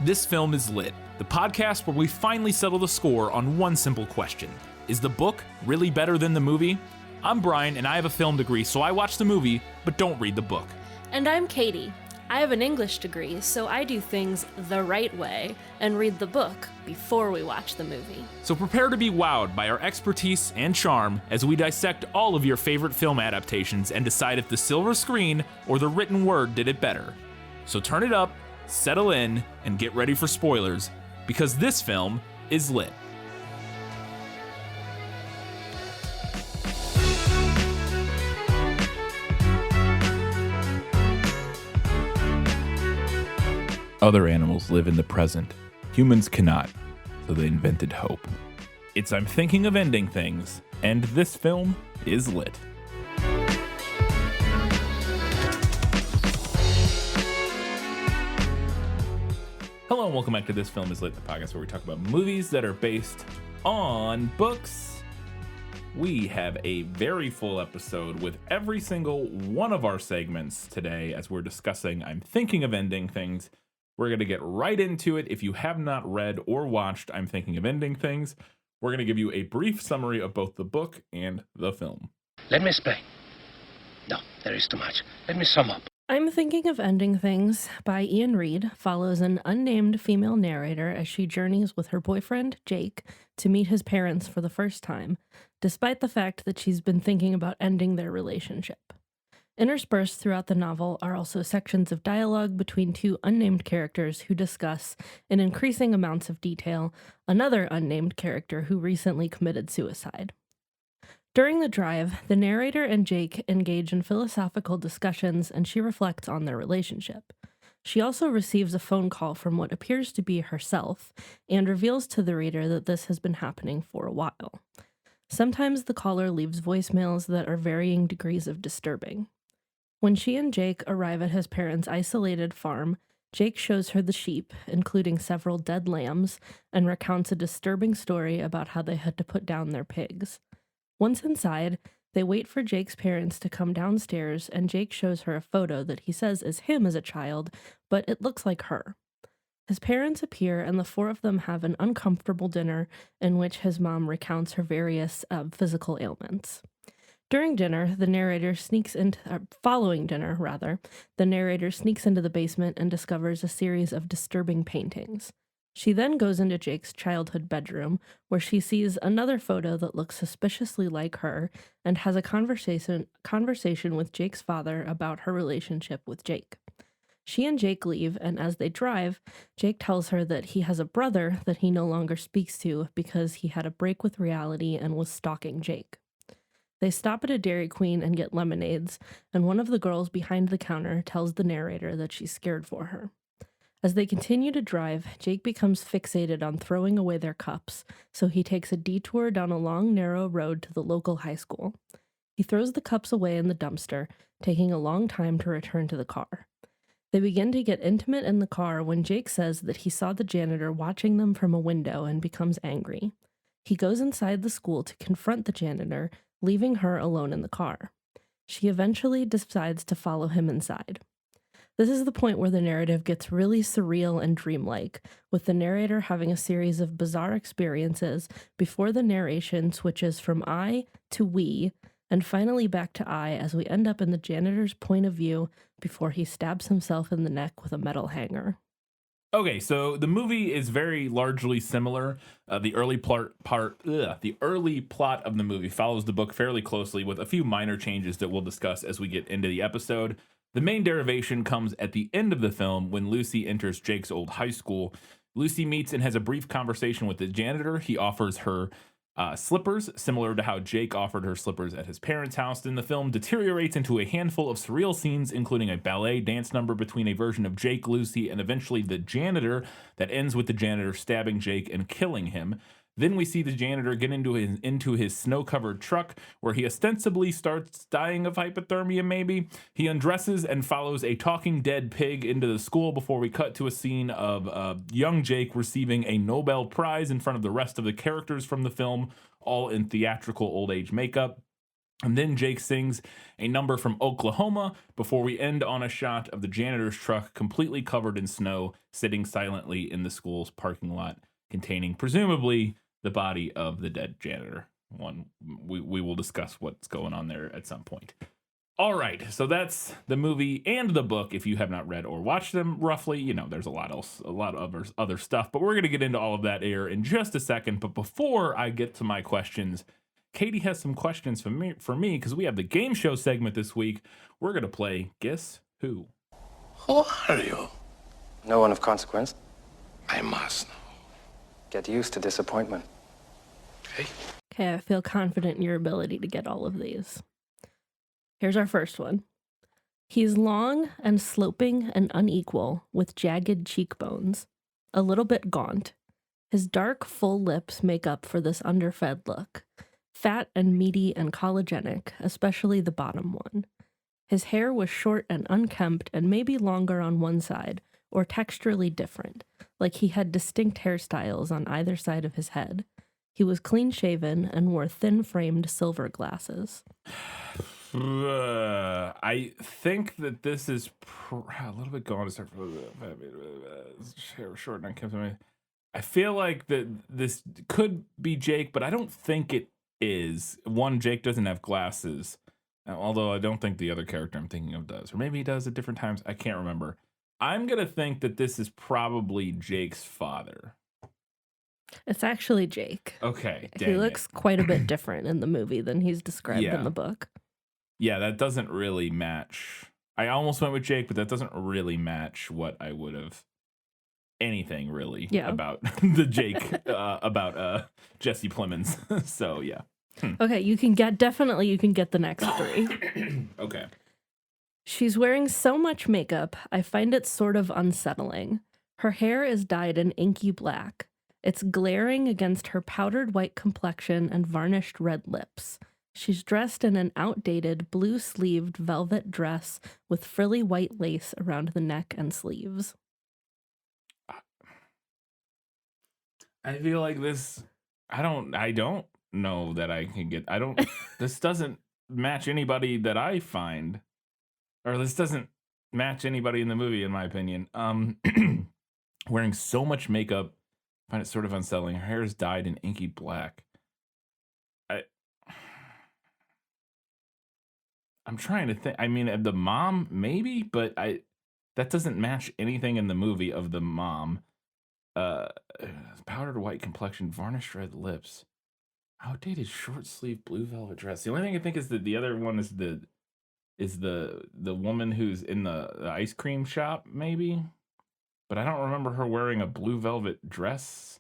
This Film is Lit, the podcast where we finally settle the score on one simple question. Is the book really better than the movie? I'm Brian, and I have a film degree, so I watch the movie, but don't read the book. And I'm Katie. I have an English degree, so I do things the right way and read the book before we watch the movie. So prepare to be wowed by our expertise and charm as we dissect all of your favorite film adaptations and decide if the silver screen or the written word did it better. So turn it up, settle in, and get ready for spoilers, because this film is lit. Other animals live in the present. Humans cannot, so they invented hope. It's I'm Thinking of Ending Things, and this film is lit. Hello and welcome back to This Film is Lit, the podcast where we talk about movies that are based on books. We have a very full episode with every single one of our segments today as we're discussing I'm Thinking of Ending Things. We're going to get right into it. If you have not read or watched I'm Thinking of Ending Things, we're going to give you a brief summary of both the book and the film. Let me explain. No, there is too much. Let me sum up. I'm Thinking of Ending Things by Ian Reid follows an unnamed female narrator as she journeys with her boyfriend, Jake, to meet his parents for the first time, despite the fact that she's been thinking about ending their relationship. Interspersed throughout the novel are also sections of dialogue between two unnamed characters who discuss, in increasing amounts of detail, another unnamed character who recently committed suicide. During the drive, the narrator and Jake engage in philosophical discussions and she reflects on their relationship. She also receives a phone call from what appears to be herself and reveals to the reader that this has been happening for a while. Sometimes the caller leaves voicemails that are varying degrees of disturbing. When she and Jake arrive at his parents' isolated farm, Jake shows her the sheep, including several dead lambs, and recounts a disturbing story about how they had to put down their pigs. Once inside, they wait for Jake's parents to come downstairs, and Jake shows her a photo that he says is him as a child, but it looks like her. His parents appear, and the four of them have an uncomfortable dinner in which his mom recounts her various physical ailments. Following dinner, the narrator sneaks into the basement and discovers a series of disturbing paintings. She then goes into Jake's childhood bedroom, where she sees another photo that looks suspiciously like her and has a conversation with Jake's father about her relationship with Jake. She and Jake leave, and as they drive, Jake tells her that he has a brother that he no longer speaks to because he had a break with reality and was stalking Jake. They stop at a Dairy Queen and get lemonades, and one of the girls behind the counter tells the narrator that she's scared for her. As they continue to drive, Jake becomes fixated on throwing away their cups, so he takes a detour down a long, narrow road to the local high school. He throws the cups away in the dumpster, taking a long time to return to the car. They begin to get intimate in the car when Jake says that he saw the janitor watching them from a window and becomes angry. He goes inside the school to confront the janitor, leaving her alone in the car. She eventually decides to follow him inside. This is the point where the narrative gets really surreal and dreamlike, with the narrator having a series of bizarre experiences before the narration switches from I to we, and finally back to I as we end up in the janitor's point of view before he stabs himself in the neck with a metal hanger. Okay, so the movie is very largely similar. The early plot of the movie follows the book fairly closely with a few minor changes that we'll discuss as we get into the episode. The main derivation comes at the end of the film when Lucy enters Jake's old high school. Lucy meets and has a brief conversation with the janitor. He offers her slippers, similar to how Jake offered her slippers at his parents' house. Then the film deteriorates into a handful of surreal scenes, including a ballet dance number between a version of Jake, Lucy, and eventually the janitor that ends with the janitor stabbing Jake and killing him. Then we see the janitor get into his snow-covered truck, where he ostensibly starts dying of hypothermia, maybe. He undresses and follows a talking dead pig into the school before we cut to a scene of young Jake receiving a Nobel Prize in front of the rest of the characters from the film, all in theatrical old age makeup. And then Jake sings a number from Oklahoma before we end on a shot of the janitor's truck completely covered in snow, sitting silently in the school's parking lot, containing presumably the body of the dead janitor. We will discuss what's going on there at some point. All right, so that's the movie and the book. If you have not read or watched them, roughly, there's a lot of other stuff, but we're going to get into all of that here in just a second. But before I get to my questions, Katie has some questions for me because we have the game show segment this week. We're going to play Guess Who? Who are you? No one of consequence. I must know. Get used to disappointment. Okay? Okay, I feel confident in your ability to get all of these. Here's our first one. He's long and sloping and unequal, with jagged cheekbones, a little bit gaunt. His dark, full lips make up for this underfed look. Fat and meaty and collagenic, especially the bottom one. His hair was short and unkempt and maybe longer on one side, or texturally different, like he had distinct hairstyles on either side of his head. He was clean-shaven and wore thin-framed silver glasses. I think that this is a little bit gone to start short and unkempt. I feel like that this could be Jake, but I don't think it is. One, Jake doesn't have glasses, although I don't think the other character I'm thinking of does. Or maybe he does at different times. I can't remember. I'm going to think that this is probably Jake's father. It's actually Jake. Okay. He looks quite a bit different in the movie than he's described in the book. Yeah, that doesn't really match. I almost went with Jake, but that doesn't really match what I would have anything really about the Jake, about Jesse Plemons. So, yeah. Okay, you can get the next three. Okay. She's wearing so much makeup, I find it sort of unsettling. Her hair is dyed an inky black. It's glaring against her powdered white complexion and varnished red lips. She's dressed in an outdated blue-sleeved velvet dress with frilly white lace around the neck and sleeves. I feel like this, I don't know that I can get, this doesn't match anybody that I find, or this doesn't match anybody in the movie, in my opinion. Wearing so much makeup, I find it sort of unsettling. Her hair is dyed in inky black. I'm trying to think. I mean, the mom, maybe, but that doesn't match anything in the movie of the mom. Powdered white complexion, varnished red lips, outdated short sleeve blue velvet dress. The only thing I think is that the other one is the woman who's in the ice cream shop, maybe. But I don't remember her wearing a blue velvet dress.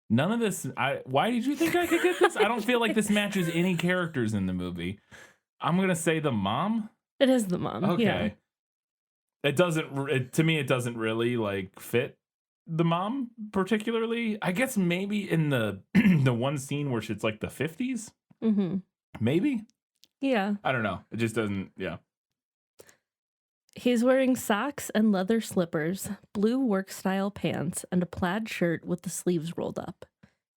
None of this. Why did you think I could get this? I don't feel like this matches any characters in the movie. I'm gonna say the mom. It is the mom. Okay. Yeah. It doesn't. To me, it doesn't really like fit the mom particularly. I guess maybe in the the one scene where it's like the 50s. Mm-hmm. Maybe. Yeah. I don't know. It just doesn't. Yeah. He's wearing socks and leather slippers, blue work-style pants, and a plaid shirt with the sleeves rolled up.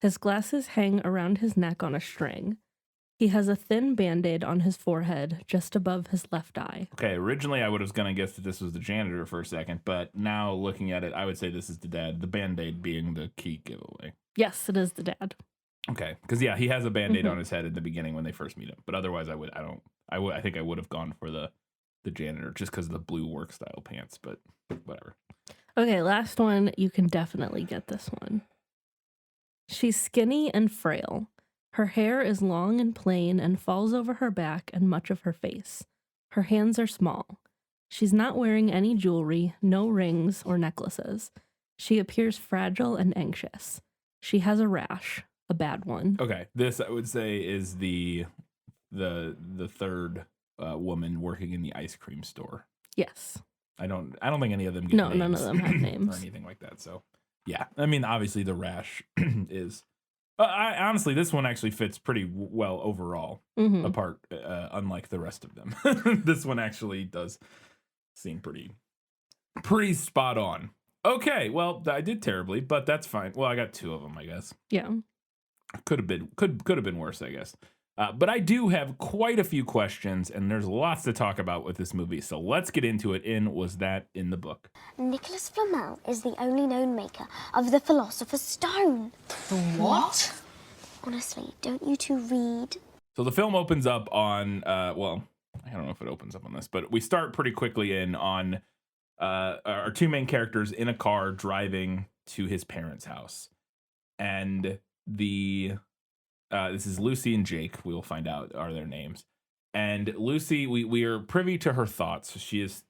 His glasses hang around his neck on a string. He has a thin Band-Aid on his forehead, just above his left eye. Okay, originally I would have gonna guess that this was the janitor for a second, but now looking at it, I would say this is the dad, the Band-Aid being the key giveaway. Yes, it is the dad. Okay, because yeah, he has a Band-Aid on his head at the beginning when they first meet him, but otherwise I think I would have gone for the janitor just because of the blue work style pants, but whatever. Okay, last one. You can definitely get this one. She's skinny and frail. Her hair is long and plain and falls over her back and much of her face. Her hands are small. She's not wearing any jewelry, no rings or necklaces. She appears fragile and anxious. She has a rash, a bad one. Okay, this I would say is the third woman working in the ice cream store. Yes. I don't think any of them get names. None of them have names or anything like that. So yeah, I mean obviously the rash is. Honestly, this one actually fits pretty well overall. Apart, unlike the rest of them, this one actually does seem pretty spot on. Okay, well I did terribly, but that's fine. Well, I got two of them, I guess. Yeah. Could have been worse, I guess. But I do have quite a few questions, and there's lots to talk about with this movie. So let's get into it in Was That in the Book? Nicholas Flamel is the only known maker of the Philosopher's Stone. The what? Honestly, don't you two read? So the film opens up on, well, I don't know if it opens up on this, but we start pretty quickly in on our two main characters in a car driving to his parents' house. And this is Lucy and Jake. We will find out are their names. And Lucy, we are privy to her thoughts. She is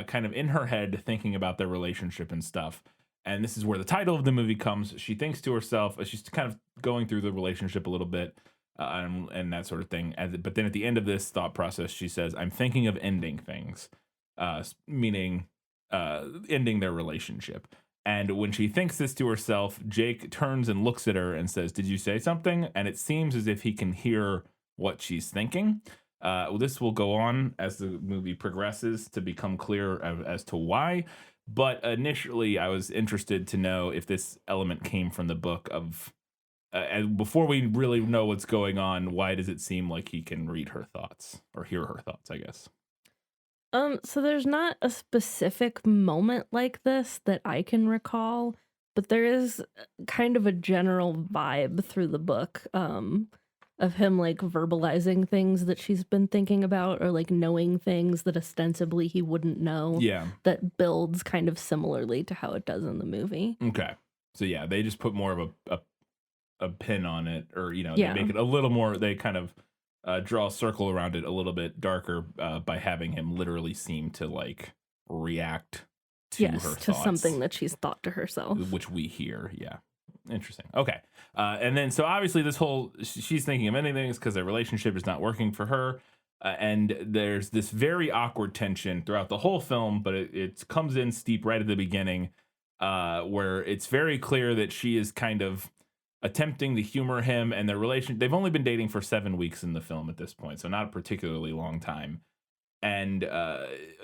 kind of in her head thinking about their relationship and stuff. And this is where the title of the movie comes. She thinks to herself, she's kind of going through the relationship a little bit and that sort of thing. But then at the end of this thought process, she says, I'm thinking of ending things, meaning ending their relationship. And when she thinks this to herself, Jake turns and looks at her and says, did you say something? And it seems as if he can hear what she's thinking. This will go on as the movie progresses to become clear as to why. But initially, I was interested to know if this element came from the book of, and before we really know what's going on, why does it seem like he can read her thoughts or hear her thoughts, I guess? So there's not a specific moment like this that I can recall, but there is kind of a general vibe through the book of him like verbalizing things that she's been thinking about or like knowing things that ostensibly he wouldn't know. Yeah. That builds kind of similarly to how it does in the movie. Okay. So yeah, they just put more of a pin on it, or, you know, Yeah. they make it a little more, they kind of draw a circle around it a little bit darker by having him literally seem to like react to her thoughts. To something that she's thought to herself. Which we hear, yeah. Interesting. Okay. And then, so obviously this whole, she's thinking of many things because their relationship is not working for her. And there's this very awkward tension throughout the whole film, but it comes in steep right at the beginning where it's very clear that she is kind of attempting to humor him and their relation. They've only been dating for 7 weeks in the film at this point, so not a particularly long time. And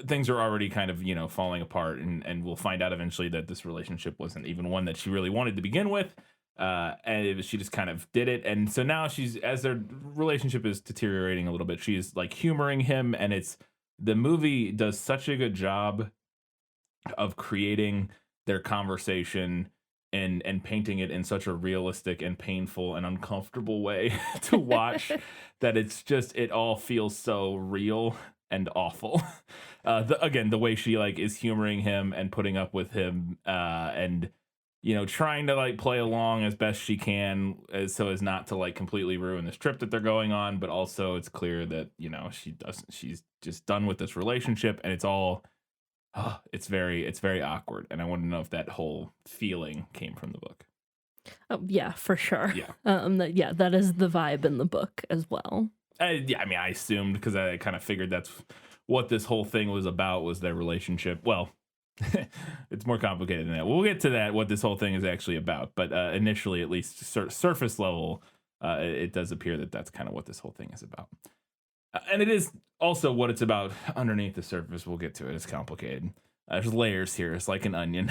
things are already kind of, you know, falling apart. And we'll find out eventually that this relationship wasn't even one that she really wanted to begin with. And she just kind of did it. And so now as their relationship is deteriorating a little bit, she is like humoring him. And the movie does such a good job of creating their conversation and painting it in such a realistic and painful and uncomfortable way to watch that it all feels so real and awful. The way she like is humoring him and putting up with him and, you know, trying to like play along as best she can so as not to like completely ruin this trip that they're going on. But also it's clear that, you know, she's just done with this relationship, and it's all, it's very awkward. And I want to know if that whole feeling came from the book. Oh, yeah, for sure. Yeah. That is the vibe in the book as well. Yeah, I mean, I assumed, because I kind of figured that's what this whole thing was about, was their relationship. Well, it's more complicated than that. We'll get to that, what this whole thing is actually about. But initially, at least surface level, it does appear that that's kind of what this whole thing is about. And it is also what it's about underneath the surface. We'll get to it. It's complicated. There's layers here. It's like an onion.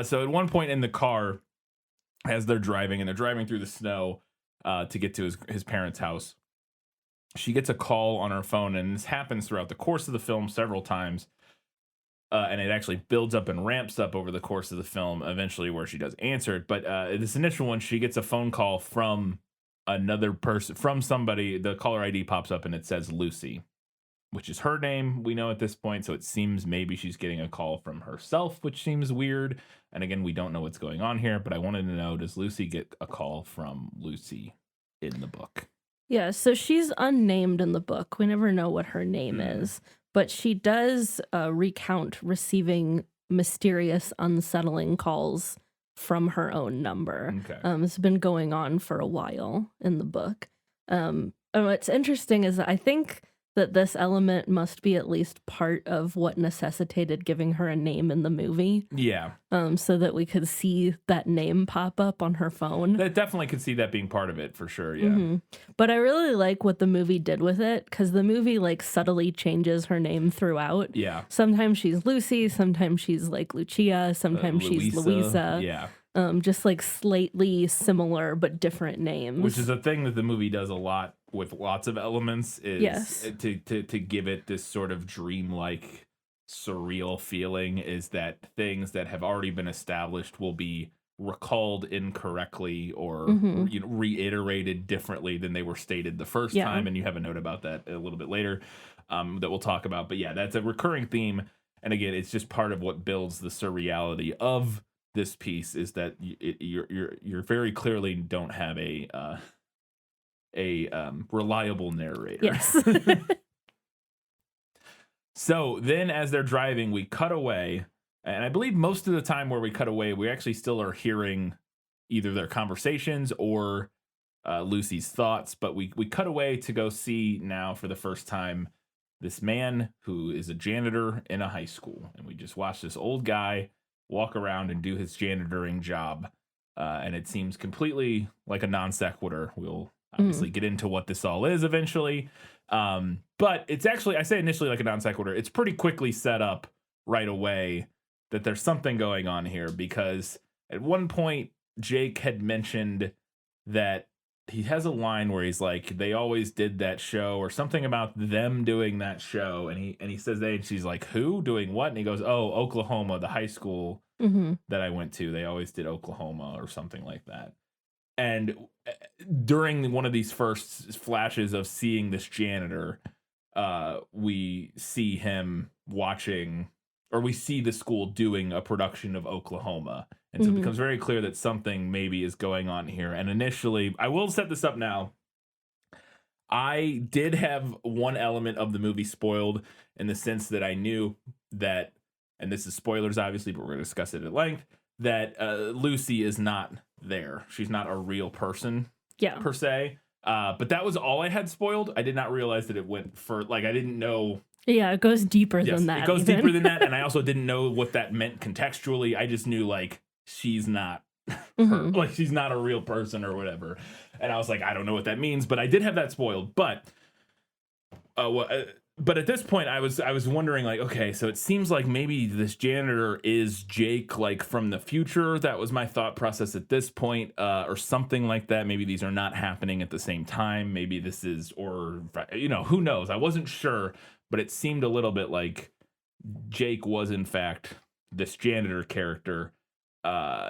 So at one point in the car, as they're driving through the snow to get to his parents' house, she gets a call on her phone, and this happens throughout the course of the film several times. And it actually builds up and ramps up over the course of the film, eventually where she does answer it. But this initial one, she gets a phone call from another person, from somebody. The caller ID pops up and it says Lucy, which is her name, we know at this point. So it seems maybe she's getting a call from herself, which seems weird. And again, we don't know what's going on here, but I wanted to know, does Lucy get a call from Lucy in the book? Yeah, so she's unnamed in the book. We never know what her name is, but she does recount receiving mysterious, unsettling calls from her own number. Okay. It's been going on for a while in the book. And what's interesting is that I think that this element must be at least part of what necessitated giving her a name in the movie. Yeah. So that we could see that name pop up on her phone. That definitely could see that being part of it for sure. Yeah. Mm-hmm. But I really like what the movie did with it, because the movie like subtly changes her name throughout. Yeah. Sometimes she's Lucy, sometimes she's like Lucia, sometimes she's Louisa. Yeah. just like slightly similar but different names. Which is a thing that the movie does a lot with lots of elements, is Yes. to give it this sort of dreamlike, surreal feeling, is that things that have already been established will be recalled incorrectly or reiterated differently than they were stated the first time. And you have a note about that a little bit later that we'll talk about. But yeah, that's a recurring theme. And again, it's just part of what builds the surreality of this piece, is that you're very clearly don't have a reliable narrator. Yes. So then as they're driving, we cut away. And I believe most of the time where we cut away, we actually still are hearing either their conversations or Lucy's thoughts. But we cut away to go see now for the first time this man who is a janitor in a high school. And we just watch this old guy walk around and do his janitoring job. And it seems completely like a non sequitur. We'll obviously get into what this all is eventually. But it's actually, I say initially like a non sequitur, it's pretty quickly set up right away that there's something going on here, because at one point Jake had mentioned that he has a line where he's like, they always did that show, or something about them doing that show, and he says they, and she's like, who doing what? And he goes, oh, Oklahoma, the high school that I went to, they always did Oklahoma or something like that. And during one of these first flashes of seeing this janitor, we see him watching, or we see the school doing a production of Oklahoma. And so it becomes very clear that something maybe is going on here. And initially, I will set this up now. I did have one element of the movie spoiled, in the sense that I knew that, and this is spoilers obviously, but we're going to discuss it at length, that Lucy is not there. She's not a real person per se. But that was all I had spoiled. I did not realize that it went for, like, I didn't know. Yeah, it goes deeper than that. It goes deeper than that. And I also didn't know what that meant contextually. I just knew, like, she's not her. Like, she's not a real person or whatever. And I was like, I don't know what that means, but I did have that spoiled. But at this point, I was wondering, like, okay, so it seems like maybe this janitor is Jake, like, from the future. That was my thought process at this point, or something like that. Maybe these are not happening at the same time. Maybe this is, or, you know, who knows? I wasn't sure, but it seemed a little bit like Jake was, in fact, this janitor character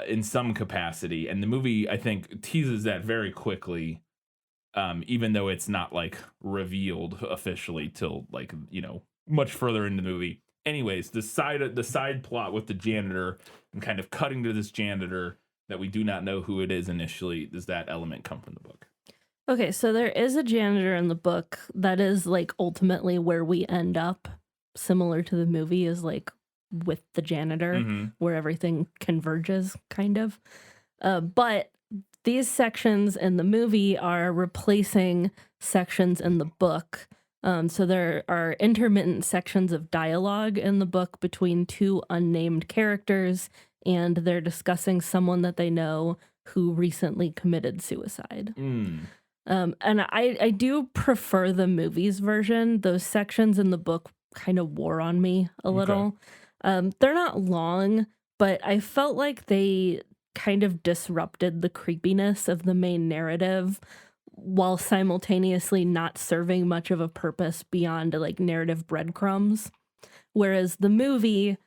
in some capacity. And the movie, I think, teases that very quickly. Even though it's not, like, revealed officially till, like, you know, much further into the movie. Anyways, the side plot with the janitor and kind of cutting to this janitor that we do not know who it is initially, does that element come from the book? Okay, so there is a janitor in the book that is, like, ultimately where we end up, similar to the movie, is, like, with the janitor, where everything converges, kind of. But these sections in the movie are replacing sections in the book. So there are intermittent sections of dialogue in the book between two unnamed characters, and they're discussing someone that they know who recently committed suicide. And I do prefer the movie's version. Those sections in the book kind of wore on me a little. They're not long, but I felt like they kind of disrupted the creepiness of the main narrative while simultaneously not serving much of a purpose beyond, like, narrative breadcrumbs. Whereas the movie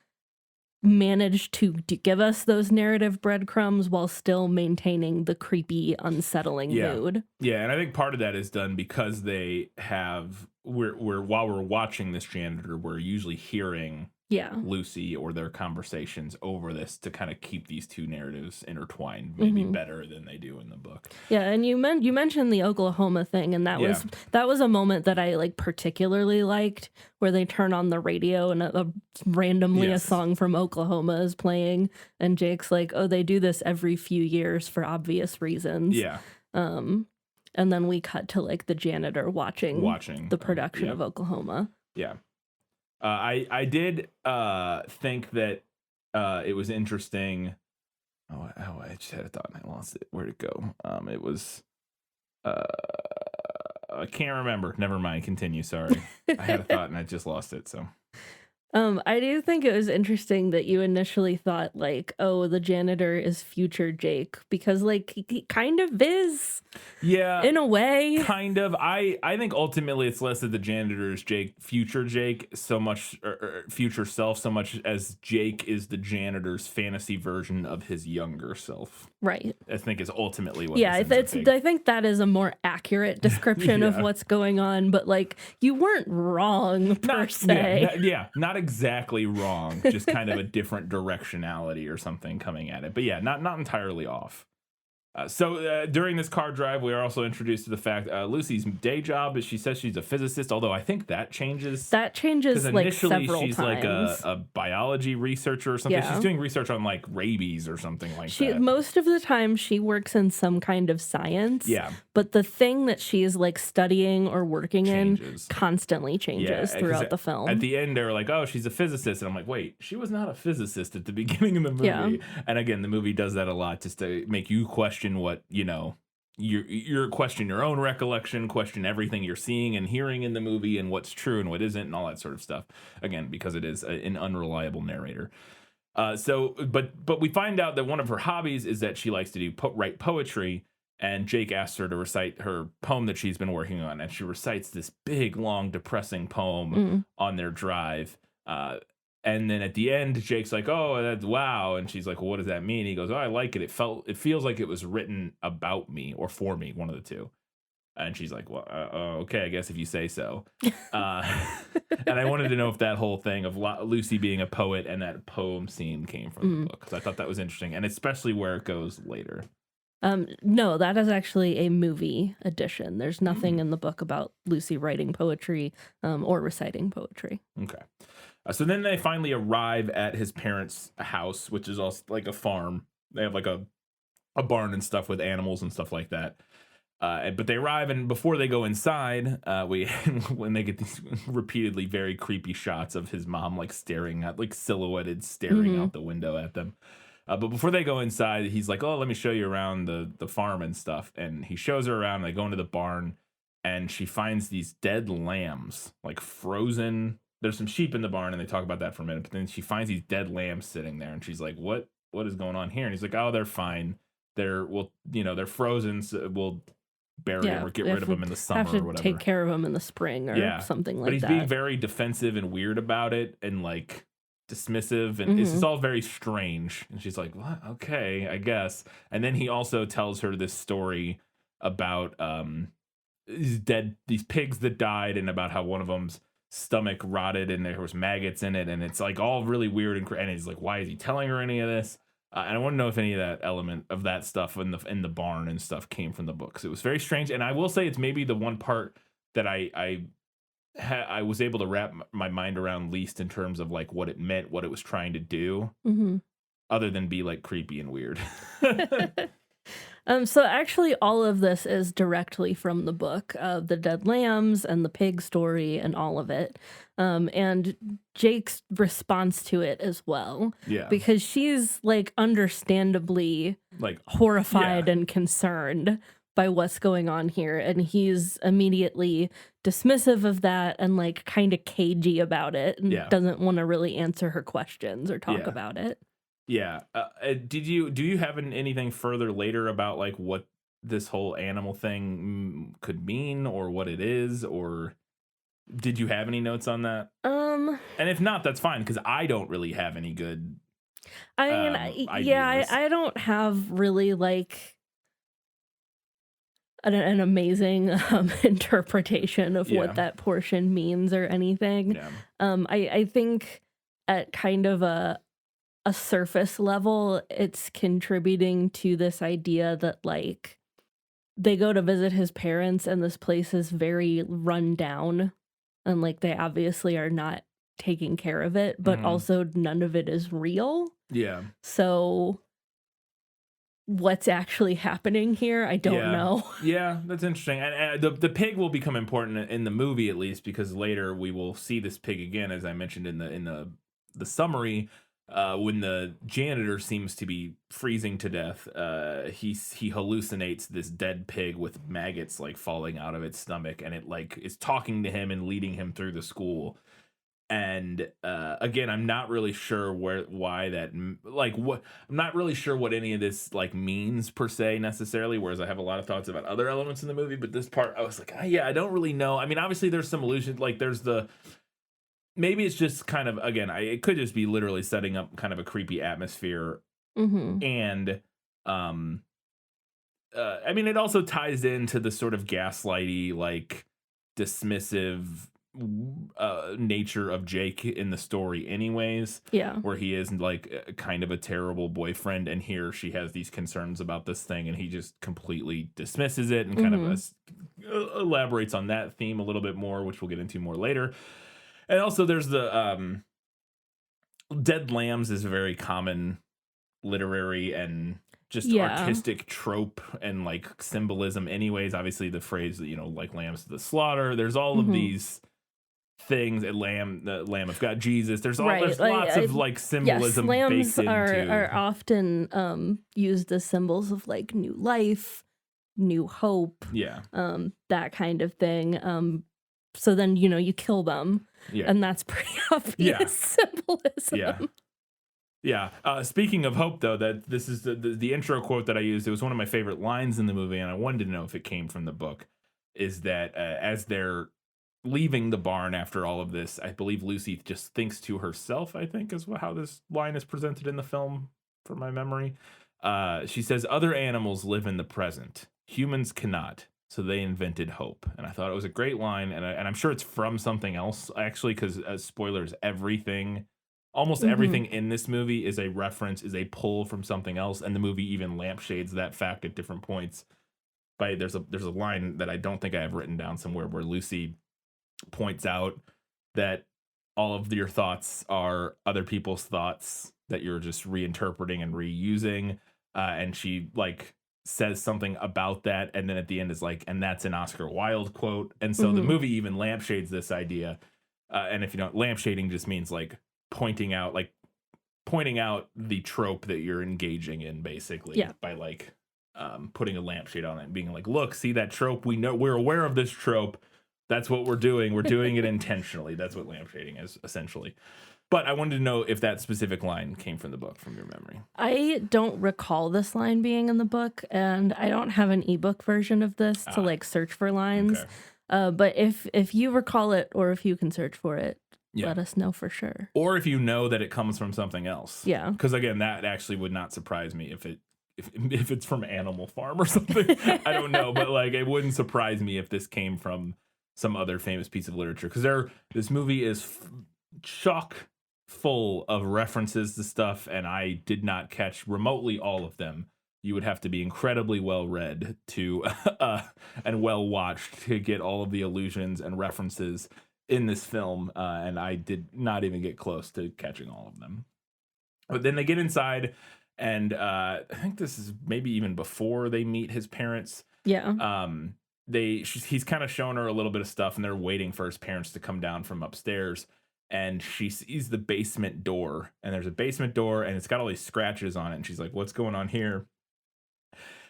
managed to give us those narrative breadcrumbs while still maintaining the creepy, unsettling mood. Yeah, and I think part of that is done because they have, we're while we're watching this janitor, we're usually hearing Lucy or their conversations over this to kind of keep these two narratives intertwined, maybe better than they do in the book. Yeah, and you mentioned the Oklahoma thing, and that was a moment that I, like, particularly liked, where they turn on the radio and randomly a song from Oklahoma is playing, and Jake's like, oh, they do this every few years for obvious reasons. Yeah. And then we cut to, like, the janitor watching the production of Oklahoma. Yeah. I did think that it was interesting. Oh, I just had a thought and I lost it. Where'd it go? It was I can't remember. Never mind. Continue. Sorry. I had a thought and I just lost it. So I do think it was interesting that you initially thought like, oh, the janitor is future Jake because like he kind of is Yeah, in a way. kind of. I think ultimately it's less that the janitor is future Jake, so much, or future self, so much as Jake is the janitor's fantasy version of his younger self. Right. I think is ultimately what. Yeah, this ends up being. I think that is a more accurate description of Yeah. what's going on, but like you weren't wrong per se. Not exactly wrong, just kind of a different directionality or something coming at it. But yeah, not entirely off. So during this car drive, we are also introduced to the fact Lucy's day job is she says she's a physicist, although I think that changes. That changes 'Cause like initially several she's times. like a biology researcher or something. Yeah. She's doing research on like rabies or something like She that. most of the time she works in some kind of science. Yeah. But the thing that she is like studying or working Changes. in constantly changes 'cause throughout the film. At the end, they were like, "Oh, she's a physicist," and I'm like, "Wait, she was not a physicist at the beginning of the movie." Yeah. And again, the movie does that a lot, just to make you question what you question your own recollection, question everything you're seeing and hearing in the movie, and what's true and what isn't, and all that sort of stuff. Again, because it is an unreliable narrator. But we find out that one of her hobbies is that she likes to write poetry. And Jake asks her to recite her poem that she's been working on, and she recites this big, long, depressing poem on their drive. And then at the end, Jake's like, "Oh, that's wow," and she's like, "Well, what does that mean?" He goes, "Oh, I like it. It feels like it was written about me or for me, one of the two." And she's like, "Well, okay, I guess if you say so." And I wanted to know if that whole thing of Lucy being a poet and that poem scene came from the book, because I thought that was interesting, and especially where it goes later. No, that is actually a movie edition. There's nothing in the book about Lucy writing poetry or reciting poetry. Okay. So then they finally arrive at his parents' house, which is also like a farm. They have like a barn and stuff with animals and stuff like that. But they arrive, and before they go inside, when they get these repeatedly very creepy shots of his mom like staring at, like silhouetted, staring out the window at them. But before they go inside, he's like, "Oh, let me show you around the farm and stuff." And he shows her around. And they go into the barn, and she finds these dead lambs, like frozen. There's some sheep in the barn, and they talk about that for a minute. But then she finds these dead lambs sitting there, and she's like, "What is going on here?" And he's like, "Oh, they're fine. They're frozen. So we'll bury them or get rid of them in the summer have to or whatever. Take care of them in the spring or something like that." But he's being very defensive and weird about it, and like dismissive, and it's just all very strange. And she's like, "What? Okay, I guess." And then he also tells her this story about these pigs that died, and about how one of them's stomach rotted and there was maggots in it, and it's like all really weird, and he's like, why is he telling her any of this? And I want to know if any of that element of that stuff in the barn and stuff came from the books. It was very strange, and I will say it's maybe the one part that I was able to wrap my mind around least in terms of like what it meant, what it was trying to do, other than be like creepy and weird. So actually all of this is directly from the book of the dead lambs and the pig story and all of it. And Jake's response to it as well. Yeah. Because she's like understandably Like horrified and concerned by what's going on here. And he's immediately dismissive of that and like kind of cagey about it and doesn't want to really answer her questions or talk about it. Yeah. Do you have anything further later about like what this whole animal thing could mean or what it is, or did you have any notes on that? And if not, that's fine, because I don't really have any good. I mean, I don't have really like an amazing interpretation of what that portion means or anything. Yeah. I think at kind of a surface level, it's contributing to this idea that like they go to visit his parents and this place is very run down and like they obviously are not taking care of it, but also none of it is real. Yeah. So what's actually happening here, I don't know. Yeah, that's interesting. And the pig will become important in the movie, at least, because later we will see this pig again, as I mentioned in the summary. When the janitor seems to be freezing to death, he hallucinates this dead pig with maggots like falling out of its stomach, and it like is talking to him and leading him through the school. And again, I'm not really sure why that what I'm not really sure what any of this like means per se necessarily. Whereas I have a lot of thoughts about other elements in the movie, but this part I was like, yeah, I don't really know. I mean, obviously there's some allusion, like there's the maybe it's just kind of again, it could just be literally setting up kind of a creepy atmosphere, Mm-hmm. and um, I mean, it also ties into the sort of gaslighty, like dismissive nature of Jake in the story, anyways, Yeah. where he is like kind of a terrible boyfriend, and here she has these concerns about this thing, and he just completely dismisses it and kind of Mm-hmm. elaborates on that theme a little bit more, which we'll get into more later. And also, there's the dead lambs is a very common literary and just Yeah. artistic trope and like symbolism anyways. Obviously the phrase that, like lambs to the slaughter, there's all of Mm-hmm. these things at the lamb of God, Jesus, there's Right. lots of like Yes, symbolism lambs baked are into. often used as symbols of like new life, new hope, Yeah, that kind of thing. So then, you kill them, yeah, and that's pretty yeah, obvious symbolism. yeah. Yeah. Speaking of hope, though, that this is the intro quote that I used. It was one of my favorite lines in the movie, and I wanted to know if it came from the book. Is that as they're leaving the barn after all of this, I believe Lucy just thinks to herself. I think is how this line is presented in the film, from my memory. She says, "Other animals live in the present. Humans cannot. So they invented hope." And I thought it was a great line, and I'm sure it's from something else actually, because spoilers, almost Hmm. everything in this movie is a reference, is a pull from something else, and the movie even lampshades that fact at different points. There's a line that I don't think I have written down somewhere where Lucy points out that all of your thoughts are other people's thoughts that you're just reinterpreting and reusing, and she like says something about that, and then at the end is like, and that's an Oscar Wilde quote, and so the Hmm. movie even lampshades this idea. And if you don't, lampshading just means like pointing out the trope that you're engaging in, basically, Yeah. by like putting a lampshade on it and being like, look, see that trope, we're aware of this trope, that's what we're doing it intentionally. That's what lampshading is essentially. But I wanted to know if that specific line came from the book, from your memory. I don't recall this line being in the book, and I don't have an ebook version of this to Ah, like search for lines. okay. But if you recall it, or if you can search for it, Yeah. let us know for sure. Or if you know that it comes from something else. Yeah. Because again, that actually would not surprise me if it's from Animal Farm or something. I don't know, but like it wouldn't surprise me if this came from some other famous piece of literature, because this movie is chock full of references to stuff, and I did not catch remotely all of them. You would have to be incredibly well read to and well watched to get all of the allusions and references in this film, and I did not even get close to catching all of them. But then they get inside, and I think this is maybe even before they meet his parents. Yeah. He's kind of showing her a little bit of stuff, and they're waiting for his parents to come down from upstairs, and she sees the basement door, and there's a basement door, and it's got all these scratches on it, and she's like, what's going on here?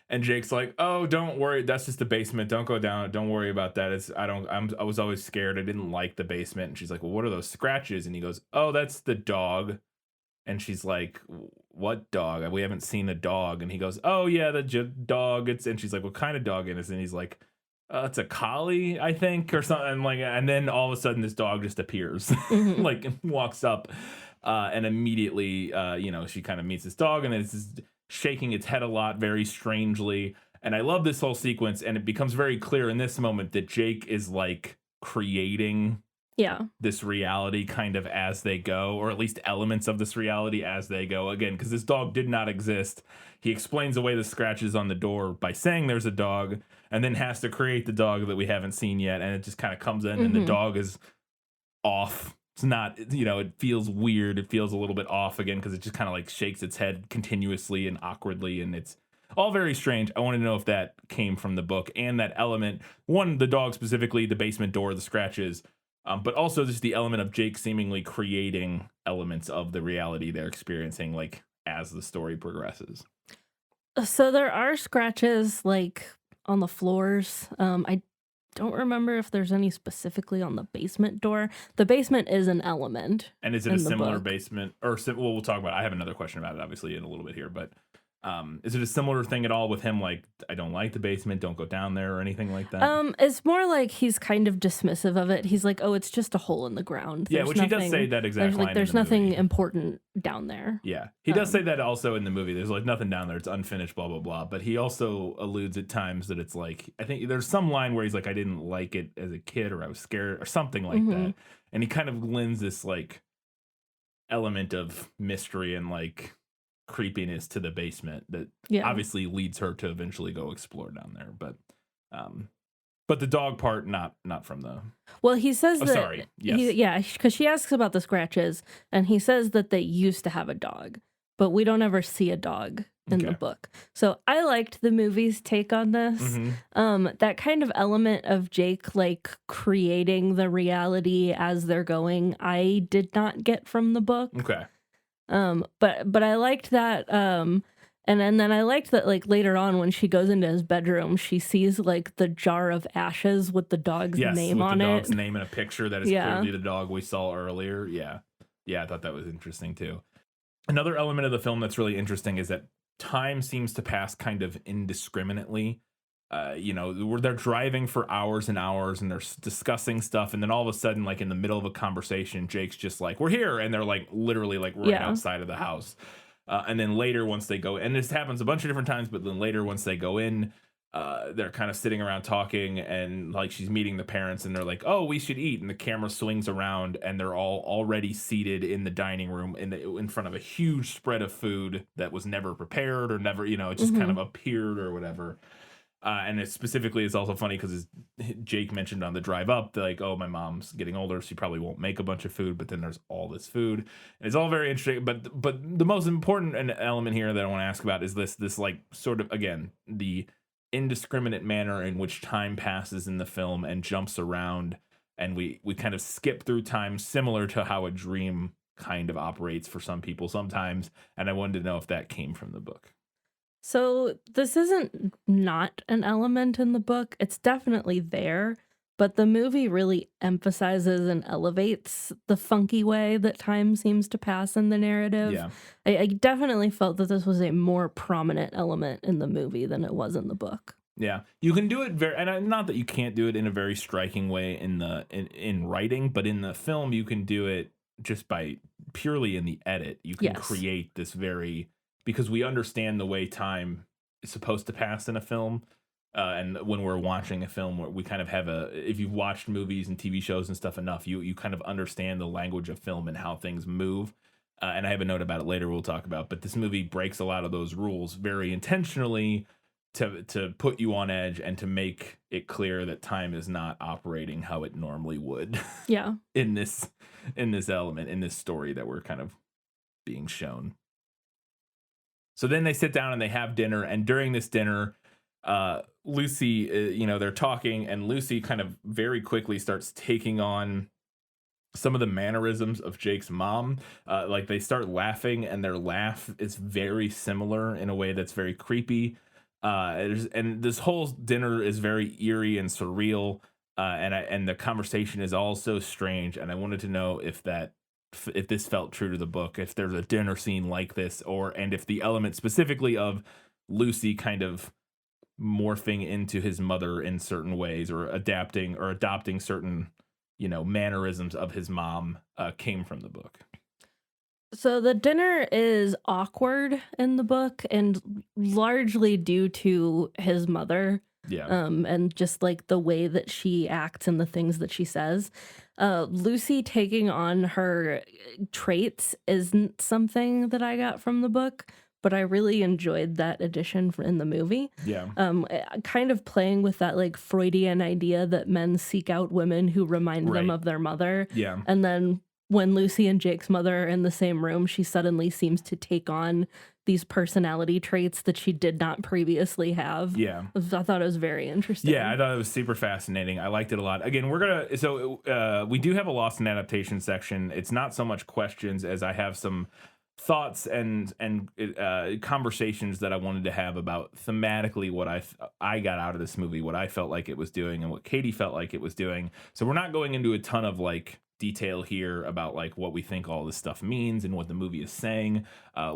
And Jake's like, "Oh, don't worry. That's just the basement. Don't go down. Don't worry about that. I was always scared. I didn't like the basement." And she's like, "Well, what are those scratches?" And he goes, "Oh, that's the dog." And she's like, "What dog? We haven't seen a dog." And he goes, "Oh yeah, the dog." And she's like, "What kind of dog is it?" And he's like, "It's a collie, I think, or something like." And then all of a sudden, this dog just appears, Hmm. like walks up, and immediately, she kind of meets this dog, and it's just shaking its head a lot, very strangely. And I love this whole sequence, and it becomes very clear in this moment that Jake is like creating Yeah. this reality kind of as they go, or at least elements of this reality as they go. Again, because this dog did not exist. He explains away the scratches on the door by saying there's a dog, and then has to create the dog that we haven't seen yet. And it just kind of comes in, and the Hmm. dog is off. It's not, it feels weird. It feels a little bit off again, because it just kind of like shakes its head continuously and awkwardly, and it's all very strange. I want to know if that came from the book, and that element, one, the dog specifically, the basement door, the scratches, but also just the element of Jake seemingly creating elements of the reality they're experiencing, like as the story progresses. So there are scratches like on the floors. I don't remember if there's any specifically on the basement door. The basement is an element. And is it a in the similar book. basement? Or well, we'll talk about it. I have another question about it, obviously, in a little bit here. But is it a similar thing at all with him? Like, I don't like the basement. Don't go down there or anything like that. It's more like he's kind of dismissive of it. He's like, "Oh, it's just a hole in the ground." Yeah, There's which he does say that exact line. There's in the nothing movie. important down there. Yeah, he does say that also in the movie. There's like nothing down there. It's unfinished, blah, blah, blah. But he also alludes at times that it's like, I think there's some line where he's like, I didn't like it as a kid, or I was scared, or something like that. And he kind of lends this like element of mystery and like creepiness to the basement that obviously leads her to eventually go explore down there. But the dog part, not from the. Well, he says that. Sorry. Yes. Because she asks about the scratches, and he says that they used to have a dog, but we don't ever see a dog in the book. So I liked the movie's take on this. That kind of element of Jake like creating the reality as they're going, I did not get from the book. Okay. But I liked that. And then I liked that, like, later on when she goes into his bedroom, she sees, like, the jar of ashes with the dog's name on it. Yes, with the dog's name and a picture that is clearly the dog we saw earlier. Yeah. Yeah, I thought that was interesting, too. Another element of the film that's really interesting is that time seems to pass kind of indiscriminately. They're driving for hours and hours, and they're discussing stuff, and then all of a sudden, like, in the middle of a conversation, Jake's just like, we're here, and they're, like, literally, like, right outside of the house. And then later, once they go, and this happens a bunch of different times, but then later, once they go in, they're kind of sitting around talking, and like she's meeting the parents, and they're like, "Oh, we should eat." And the camera swings around, and they're all already seated in the dining room in front of a huge spread of food that was never prepared or never, it just kind of appeared or whatever. And it specifically is also funny because Jake mentioned on the drive up, like, oh, my mom's getting older. She probably won't make a bunch of food, but then there's all this food. And it's all very interesting. But the most important element here that I want to ask about is this like sort of, again, the indiscriminate manner in which time passes in the film and jumps around. And we kind of skip through time similar to how a dream kind of operates for some people sometimes. And I wanted to know if that came from the book. So this isn't not an element in the book. It's definitely there, but the movie really emphasizes and elevates the funky way that time seems to pass in the narrative. Yeah. I definitely felt that this was a more prominent element in the movie than it was in the book. Yeah, you can do it and not that you can't do it in a very striking way in writing, but in the film you can do it just by purely in the edit. You can create this because we understand the way time is supposed to pass in a film. And when we're watching a film, we kind of have if you've watched movies and TV shows and stuff enough, you kind of understand the language of film and how things move. And I have a note about it later we'll talk about. But this movie breaks a lot of those rules very intentionally to put you on edge and to make it clear that time is not operating how it normally would. Yeah. in this element, in this story that we're kind of being shown. So then they sit down and they have dinner, and during this dinner, Lucy, they're talking, and Lucy kind of very quickly starts taking on some of the mannerisms of Jake's mom. Like they start laughing, and their laugh is very similar in a way that's very creepy. And this whole dinner is very eerie and surreal, and the conversation is all so strange. And I wanted to know if this felt true to the book, if there's a dinner scene like this, and if the element specifically of Lucy kind of morphing into his mother in certain ways, or adopting certain, mannerisms of his mom came from the book. So the dinner is awkward in the book, and largely due to his mother. Yeah. And just like the way that she acts and the things that she says. Lucy taking on her traits isn't something that I got from the book, but I really enjoyed that addition in the movie. Yeah. Kind of playing with that like Freudian idea that men seek out women who remind them of their mother. Yeah. And then when Lucy and Jake's mother are in the same room, she suddenly seems to take on these personality traits that she did not previously have. Yeah. I thought it was very interesting. Yeah, I thought it was super fascinating. I liked it a lot. Again, we do have a Lost in Adaptation section. It's not so much questions as I have some thoughts and conversations that I wanted to have about thematically what I got out of this movie, what I felt like it was doing, and what Katie felt like it was doing. So we're not going into a ton of like detail here about like what we think all this stuff means and what the movie is saying.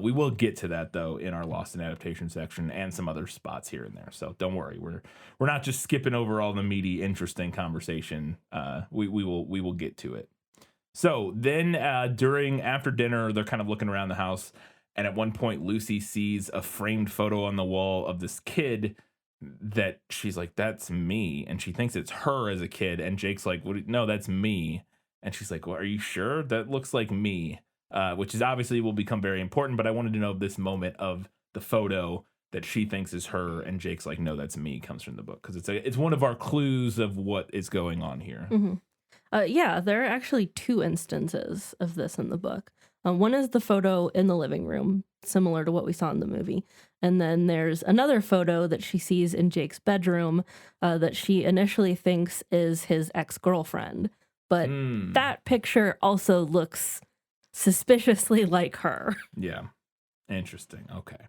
We will get to that though in our Lost in Adaptation section and some other spots here and there. So don't worry, we're not just skipping over all the meaty, interesting conversation. We will get to it. So then after dinner, they're kind of looking around the house. And at one point, Lucy sees a framed photo on the wall of this kid that she's like, that's me. And she thinks it's her as a kid. And Jake's like, no, that's me. And she's like, well, are you sure? That looks like me, which is obviously will become very important. But I wanted to know this moment of the photo that she thinks is her. And Jake's like, no, that's me, comes from the book. Because it's one of our clues of what is going on here. Mm-hmm. Yeah, there are actually 2 instances of this in the book. One is the photo in the living room, similar to what we saw in the movie. And then there's another photo that she sees in Jake's bedroom that she initially thinks is his ex-girlfriend. But that picture also looks suspiciously like her. Yeah. Interesting. Okay.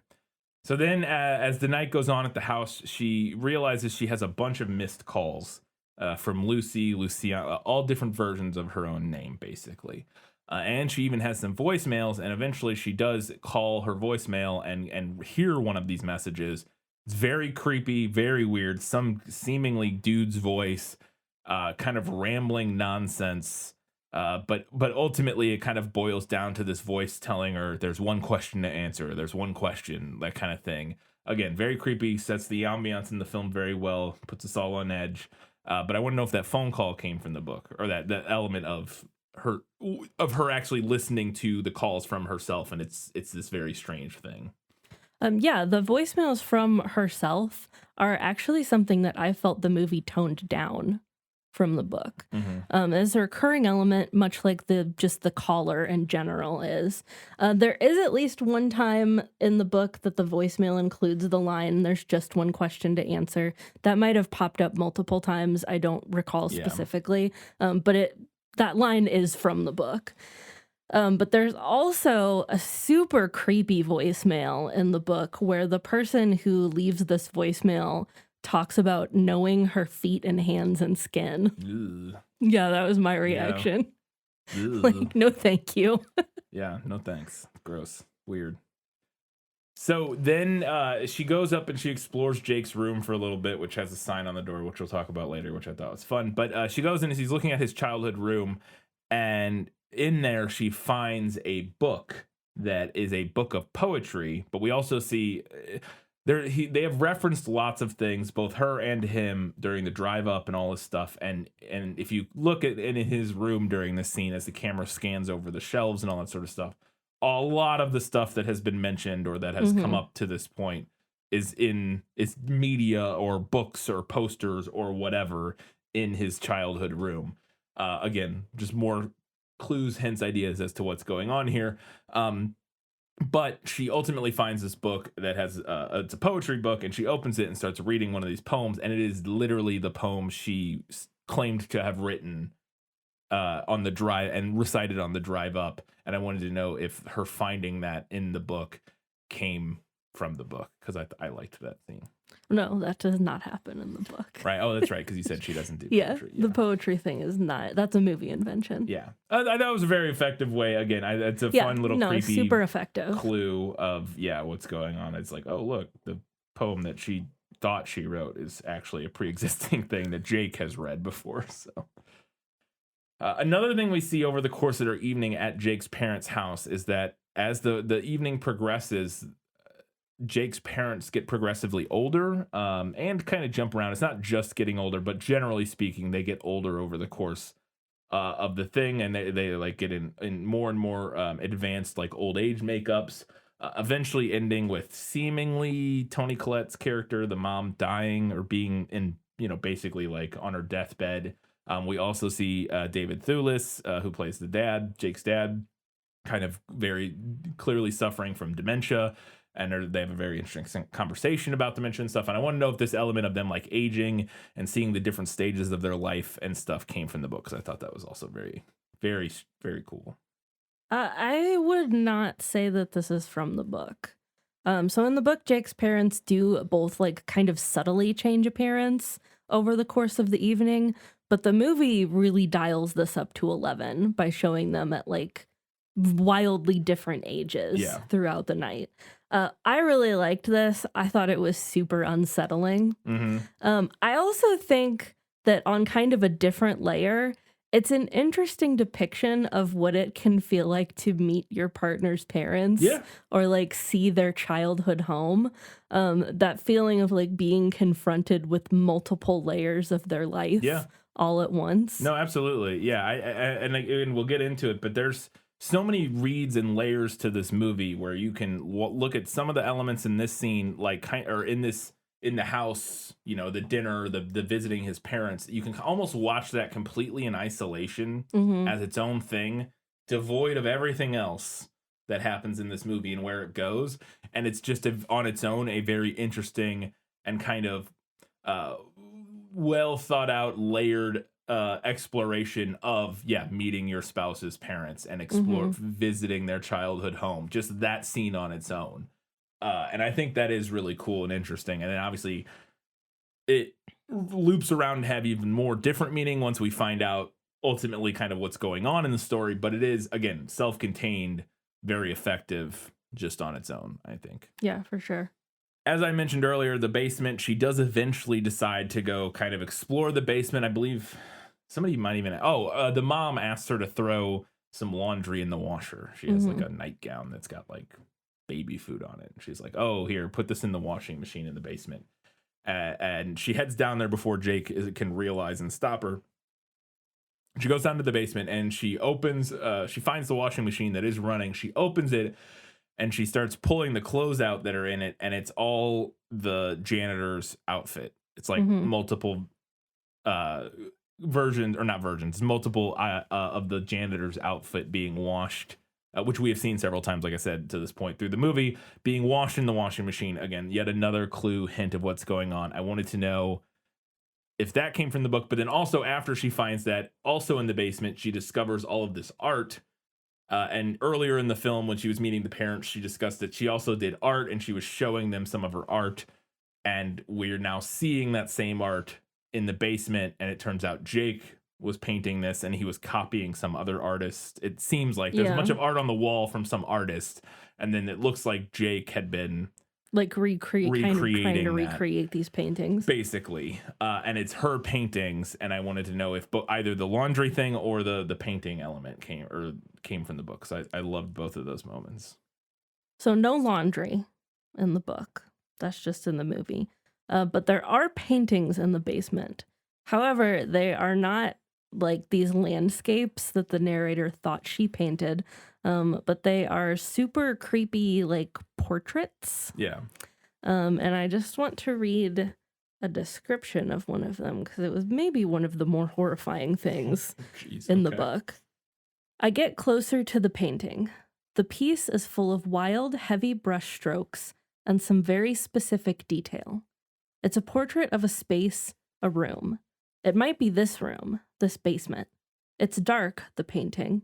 So then as the night goes on at the house, she realizes she has a bunch of missed calls from Luciana, all different versions of her own name, basically. And she even has some voicemails, and eventually she does call her voicemail and hear one of these messages. It's very creepy, very weird, some seemingly dude's voice, kind of rambling nonsense. But ultimately it kind of boils down to this voice telling her there's one question to answer, there's one question, that kind of thing. Again, very creepy, sets the ambiance in the film very well, puts us all on edge. But I want to know if that phone call came from the book, or that element of her actually listening to the calls from herself, and it's this very strange thing. Yeah, the voicemails from herself are actually something that I felt the movie toned down from the book. As a recurring element, much like the caller in general is. There is at least one time in the book that the voicemail includes the line, there's just one question to answer. That might have popped up multiple times. I don't recall specifically, but that line is from the book. But there's also a super creepy voicemail in the book where the person who leaves this voicemail talks about knowing her feet and hands and skin. Ugh. Yeah, that was my reaction. Like, no thank you. Yeah, no thanks. Gross. Weird. So then she goes up and she explores Jake's room for a little bit, which has a sign on the door, which we'll talk about later, which I thought was fun. But she goes in and she's looking at his childhood room, and in there she finds a book that is a book of poetry. But we also see they have referenced lots of things, both her and him, during the drive up and all this stuff. And if you look at in his room during this scene, as the camera scans over the shelves and all that sort of stuff, a lot of the stuff that has been mentioned or that has come up to this point is media or books or posters or whatever in his childhood room. Again, just more clues, hints, ideas as to what's going on here. But she ultimately finds this book that has it's a poetry book, and she opens it and starts reading one of these poems, and it is literally the poem she claimed to have written on the drive and recited on the drive up. And I wanted to know if her finding that in the book came from the book, because I liked that scene. No, that does not happen in the book. Right. Oh, that's right, because you said she doesn't do Yeah, poetry. the poetry thing is not. That's a movie invention. Yeah. That was a very effective way. Again, it's a fun little creepy super effective clue of, what's going on. It's like, oh, look, the poem that she thought she wrote is actually a pre-existing thing that Jake has read before. So another thing we see over the course of their evening at Jake's parents' house is that as the evening progresses, Jake's parents get progressively older and kind of jump around. It's not just getting older, but generally speaking, they get older over the course of the thing, and they like get in more and more advanced like old age makeups, eventually ending with seemingly Toni Collette's character, the mom, dying or being in, basically like on her deathbed. We also see David Thewlis, who plays the dad, Jake's dad, kind of very clearly suffering from dementia. And they have a very interesting conversation about dementia and stuff. And I want to know if this element of them like aging and seeing the different stages of their life and stuff came from the book, because I thought that was also very, very, very cool. I would not say that this is from the book. So in the book, Jake's parents do both like kind of subtly change appearance over the course of the evening, but the movie really dials this up to 11 by showing them at like wildly different ages Yeah. throughout the night. I really liked this. I thought it was super unsettling. I also think that on kind of a different layer, it's an interesting depiction of what it can feel like to meet your partner's parents Yeah. or like see their childhood home. That feeling of like being confronted with multiple layers of their life Yeah. all at once. No, absolutely. Yeah, and we'll get into it, but there's so many reads and layers to this movie where you can look at some of the elements in this scene, like or in the house, you know, the dinner, the visiting his parents. You can almost watch that completely in isolation as its own thing, devoid of everything else that happens in this movie and where it goes, and it's just on its own a very interesting and kind of well thought out, layered exploration of meeting your spouse's parents and visiting their childhood home. Just that scene on its own, and I think that is really cool and interesting. And then obviously it loops around to have even more different meaning once we find out ultimately kind of what's going on in the story. But it is, again, self-contained, very effective just on its own, I think. Yeah, for sure. As I mentioned earlier, the basement, she does eventually decide to go kind of explore the basement. I believe somebody might even... the mom asked her to throw some laundry in the washer. She has like a nightgown that's got like baby food on it. She's like, oh, here, put this in the washing machine in the basement. And she heads down there before Jake can realize and stop her. She goes down to the basement and she finds the washing machine that is running. She opens it and she starts pulling the clothes out that are in it, and it's all the janitor's outfit. It's like multiple versions, or not versions, multiple of the janitor's outfit being washed, which we have seen several times, like I said, to this point through the movie, being washed in the washing machine. Again, yet another clue, hint of what's going on. I wanted to know if that came from the book, but then also after she finds that, also in the basement, she discovers all of this art. And earlier in the film, when she was meeting the parents, she discussed that she also did art, and she was showing them some of her art. And we're now seeing that same art in the basement. And it turns out Jake was painting this, and he was copying some other artist. It seems like there's a bunch of art on the wall from some artist. And then it looks like Jake had been like trying to that, recreate these paintings, basically, and it's her paintings. And I wanted to know if either the laundry thing or the painting element came from the book. So I loved both of those moments. So no laundry in the book. That's just in the movie. But there are paintings in the basement. However, they are not like these landscapes that the narrator thought she painted. But they are super creepy, like portraits. Yeah. And I just want to read a description of one of them because it was maybe one of the more horrifying things in the book. I get closer to the painting. The piece is full of wild, heavy brush strokes and some very specific detail. It's a portrait of a space, a room. It might be this room, this basement. It's dark, the painting.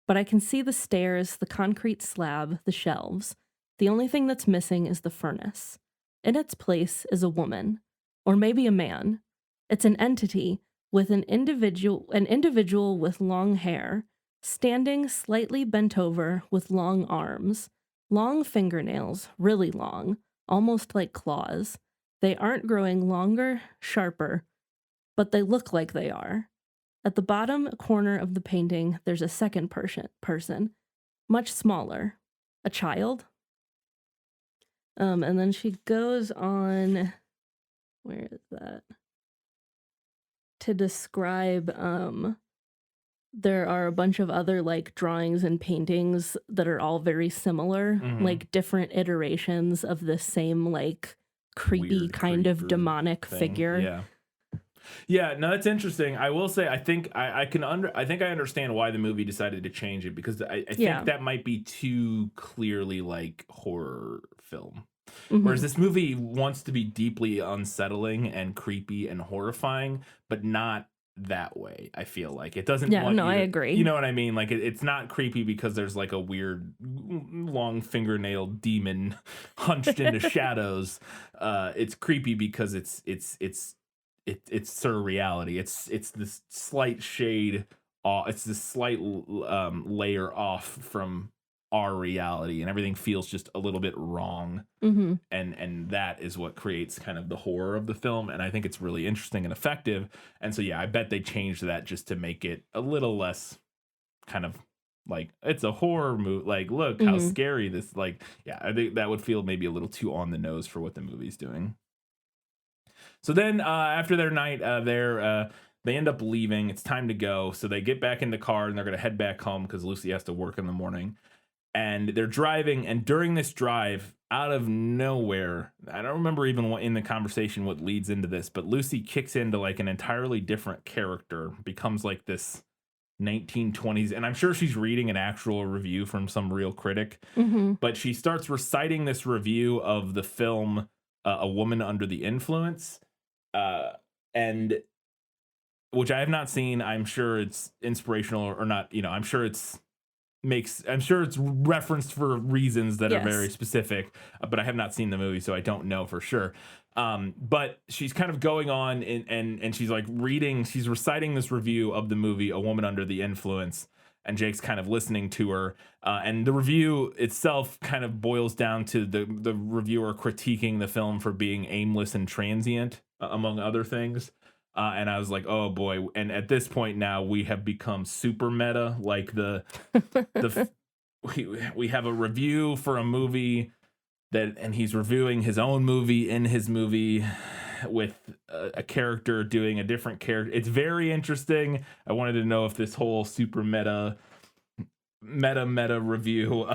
But I can see the stairs, the concrete slab, the shelves. The only thing that's missing is the furnace. In its place is a woman, or maybe a man. It's an entity with an individual with long hair, standing slightly bent over with long arms, long fingernails, really long, almost like claws. They aren't growing longer, sharper, but they look like they are. At the bottom corner of the painting, there's a second person, much smaller, a child. And then she goes on, where is that? To describe, there are a bunch of other like drawings and paintings that are all very similar, like different iterations of the same like creepy Weird kind of creeper demonic thing. figure. Yeah, no, that's interesting. I will say, I think I understand why the movie decided to change it, because I think that might be too clearly like horror film. Whereas this movie wants to be deeply unsettling and creepy and horrifying, but not that way. I feel like it doesn't Yeah, want no, you I to- agree. You know what I mean? Like it's not creepy because there's like a weird long fingernail demon hunched into shadows. It's creepy because it's surreality. It's this slight shade it's this slight layer off from our reality, and everything feels just a little bit wrong. Mm-hmm. And that is what creates kind of the horror of the film, and I think it's really interesting and effective. And so yeah, I bet they changed that just to make it a little less kind of like it's a horror movie, like look how Mm-hmm. scary this, like yeah, I think that would feel maybe a little too on the nose for what the movie's doing. So then after their night they end up leaving. It's time to go, so they get back in the car and they're going to head back home because Lucy has to work in the morning. And they're driving, and during this drive, out of nowhere, I don't remember even what in the conversation what leads into this, but Lucy kicks into like an entirely different character, becomes like this 1920s, and I'm sure she's reading an actual review from some real critic, Mm-hmm. but she starts reciting this review of the film A Woman Under the Influence, and which I have not seen. I'm sure it's inspirational or not, I'm sure it's referenced for reasons that are very Yes. specific, but I have not seen the movie, so I don't know for sure. But she's kind of going on and she's like she's reciting this review of the movie A Woman Under the Influence, and Jake's kind of listening to her. And the review itself kind of boils down to the reviewer critiquing the film for being aimless and transient, among other things. And I was like, oh boy. And at this point now we have become super meta. Like we have a review for a movie and he's reviewing his own movie in his movie with a character doing a different character. It's very interesting. I wanted to know if this whole super meta review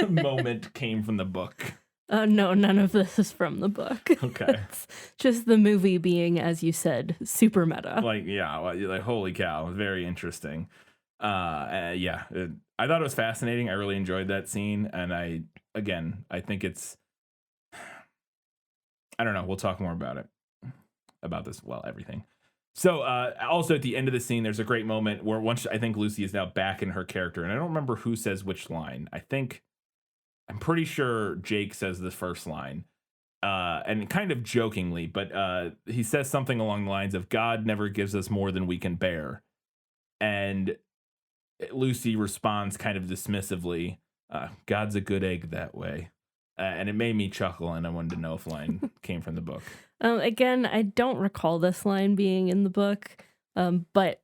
moment came from the book. No, none of this is from the book. Okay. It's just the movie being, as you said, super meta. Like, yeah, like holy cow, very interesting. I thought it was fascinating. I really enjoyed that scene, and I think it's, I don't know, we'll talk more about this, everything. So also at the end of the scene, there's a great moment where I think Lucy is now back in her character, and I don't remember who says which line. I'm pretty sure Jake says the first line, and kind of jokingly, but he says something along the lines of "God never gives us more than we can bear," and Lucy responds kind of dismissively, "God's a good egg that way," and it made me chuckle, and I wanted to know if line came from the book. Again, I don't recall this line being in the book, but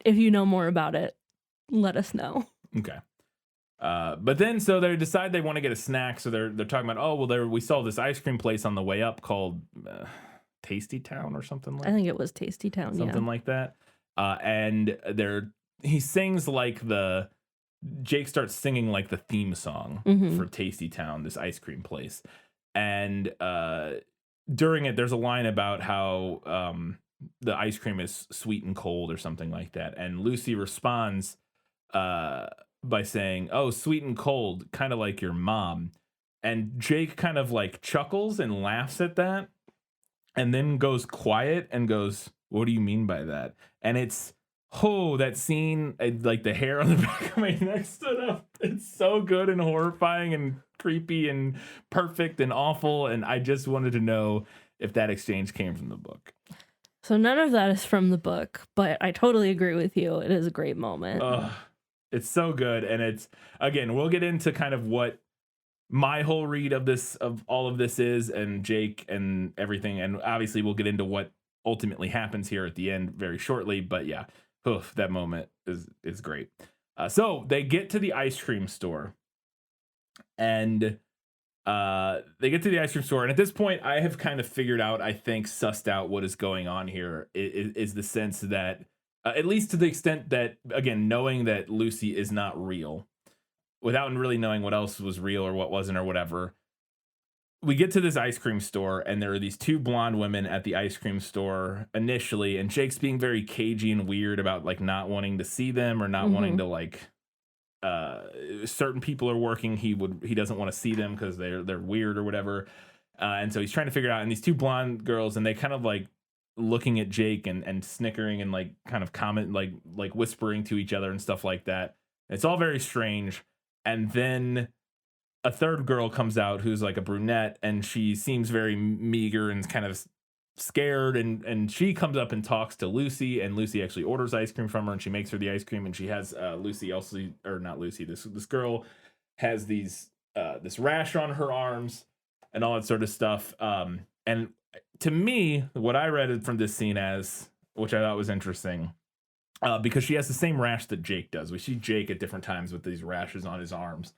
if you know more about it, let us know. Okay. But then, so they decide they want to get a snack. So they're talking about, we saw this ice cream place on the way up called Tasty Town or something like that. I think it was Tasty Town, Something like that. And he sings like Jake starts singing like the theme song for Tasty Town, this ice cream place. And during it, there's a line about how the ice cream is sweet and cold or something like that. And Lucy responds by saying, "Oh, sweet and cold, kind of like your mom." And Jake kind of like chuckles and laughs at that, and then goes quiet and goes, "What do you mean by that?" And it's, that scene, like the hair on the back of my neck stood up. It's so good and horrifying and creepy and perfect and awful. And I just wanted to know if that exchange came from the book. So none of that is from the book, but I totally agree with you. It is a great moment. It's so good. And it's, again, we'll get into kind of what my whole read of all of this is, and Jake and everything. And obviously we'll get into what ultimately happens here at the end very shortly. But yeah, that moment is great. So they get to the ice cream store, and they get to the ice cream store. And at this point, I have kind of figured out, I think, sussed out what is going on here is the sense that, at least to the extent that, again, knowing that Lucy is not real, without really knowing what else was real or what wasn't or whatever, we get to this ice cream store, and there are these two blonde women at the ice cream store initially, and Jake's being very cagey and weird about like not wanting to see them or not wanting to like certain people are working. He doesn't want to see them because they're weird or whatever, and so he's trying to figure it out. And these two blonde girls, and they kind of like looking at Jake and snickering and like kind of comment like whispering to each other and stuff like that. It's all very strange. And then a third girl comes out who's like a brunette, and she seems very meager and kind of scared, and she comes up and talks to Lucy, and Lucy actually orders ice cream from her, and she makes her the ice cream, and she has Lucy also, or not Lucy, this girl has these this rash on her arms and all that sort of stuff. And to me, what I read from this scene as, which I thought was interesting, because she has the same rash that Jake does. We see Jake at different times with these rashes on his arms.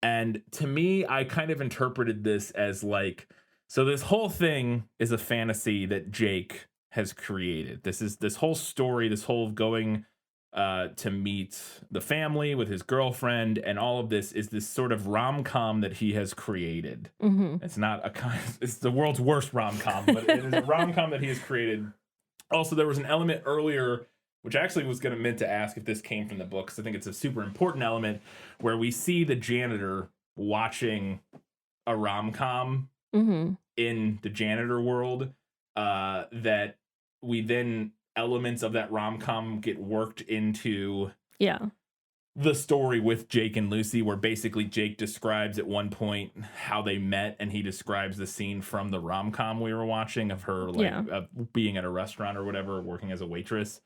And to me, I kind of interpreted this as like, so this whole thing is a fantasy that Jake has created. This whole story, this whole going to meet the family with his girlfriend, and all of this is this sort of rom-com that he has created. It's not it's the world's worst rom-com, but it is a rom-com that he has created. Also, there was an element earlier, which I actually was meant to ask if this came from the book, because I think it's a super important element, where we see the janitor watching a rom-com in the janitor world, that we then, elements of that rom-com get worked into the story with Jake and Lucy, where basically Jake describes at one point how they met, and he describes the scene from the rom-com we were watching of her being at a restaurant or whatever, working as a waitress.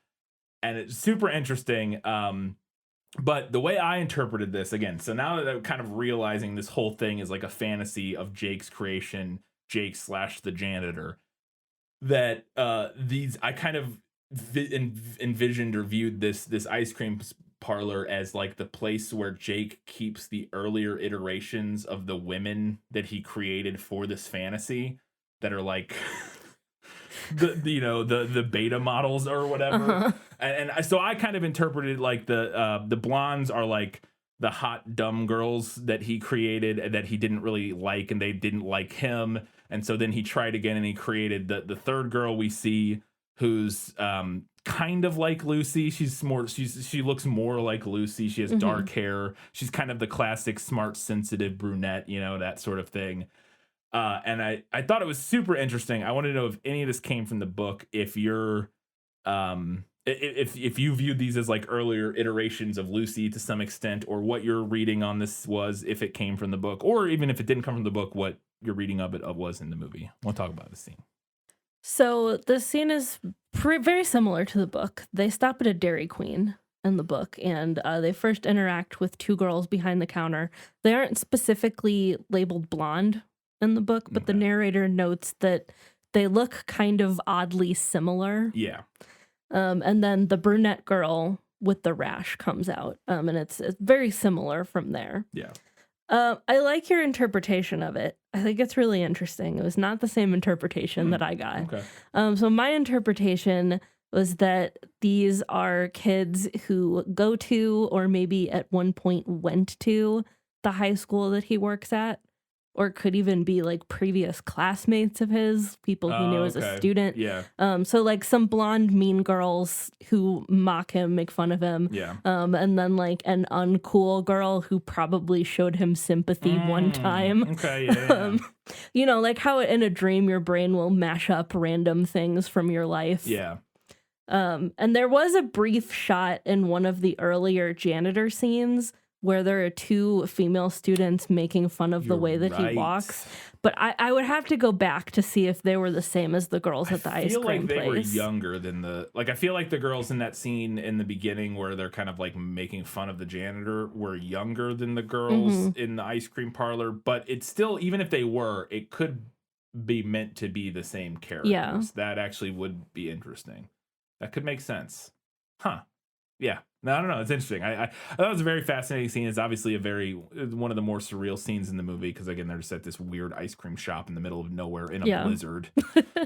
And it's super interesting. But the way I interpreted this, again, so now that I'm kind of realizing this whole thing is like a fantasy of Jake's creation, Jake / the janitor, that I kind of envisioned or viewed this ice cream parlor as like the place where Jake keeps the earlier iterations of the women that he created for this fantasy, that are like the beta models or whatever. And so I kind of interpreted like the blondes are like the hot dumb girls that he created and that he didn't really like, and they didn't like him, and so then he tried again and he created the third girl we see, who's kind of like Lucy. She looks more like Lucy. She has dark hair. She's kind of the classic smart, sensitive brunette, that sort of thing. And I thought it was super interesting. I want to know if any of this came from the book, if you're if you viewed these as like earlier iterations of Lucy to some extent, or what your reading on this was, if it came from the book, or even if it didn't come from the book, what your reading of it was in the movie. We'll talk about this scene. So the scene is very similar to the book. They stop at a Dairy Queen in the book, and they first interact with two girls behind the counter. They aren't specifically labeled blonde in the book, but the narrator notes that they look kind of oddly similar. Yeah. And then the brunette girl with the rash comes out, and it's very similar from there. Yeah. I like your interpretation of it. I think it's really interesting. It was not the same interpretation that I got. Okay. So my interpretation was that these are kids who go to, or maybe at one point went to, the high school that he works at, or could even be like previous classmates of his, people he knew as a student. Yeah. So like some blonde mean girls who mock him, make fun of him. Yeah. And then like an uncool girl who probably showed him sympathy one time. Okay, yeah. Like how in a dream your brain will mash up random things from your life. Yeah. And there was a brief shot in one of the earlier janitor scenes where there are two female students making fun of the way that he walks. But I would have to go back to see if they were the same as the girls at the ice cream place. I feel like they were younger than I feel like the girls in that scene in the beginning where they're kind of like making fun of the janitor were younger than the girls in the ice cream parlor. But it's still, even if they were, it could be meant to be the same characters. Yeah. That actually would be interesting. That could make sense. Huh. Yeah. No, I don't know. It's interesting. I thought it was a very fascinating scene. It's obviously one of the more surreal scenes in the movie, because again, they're just at this weird ice cream shop in the middle of nowhere in a blizzard.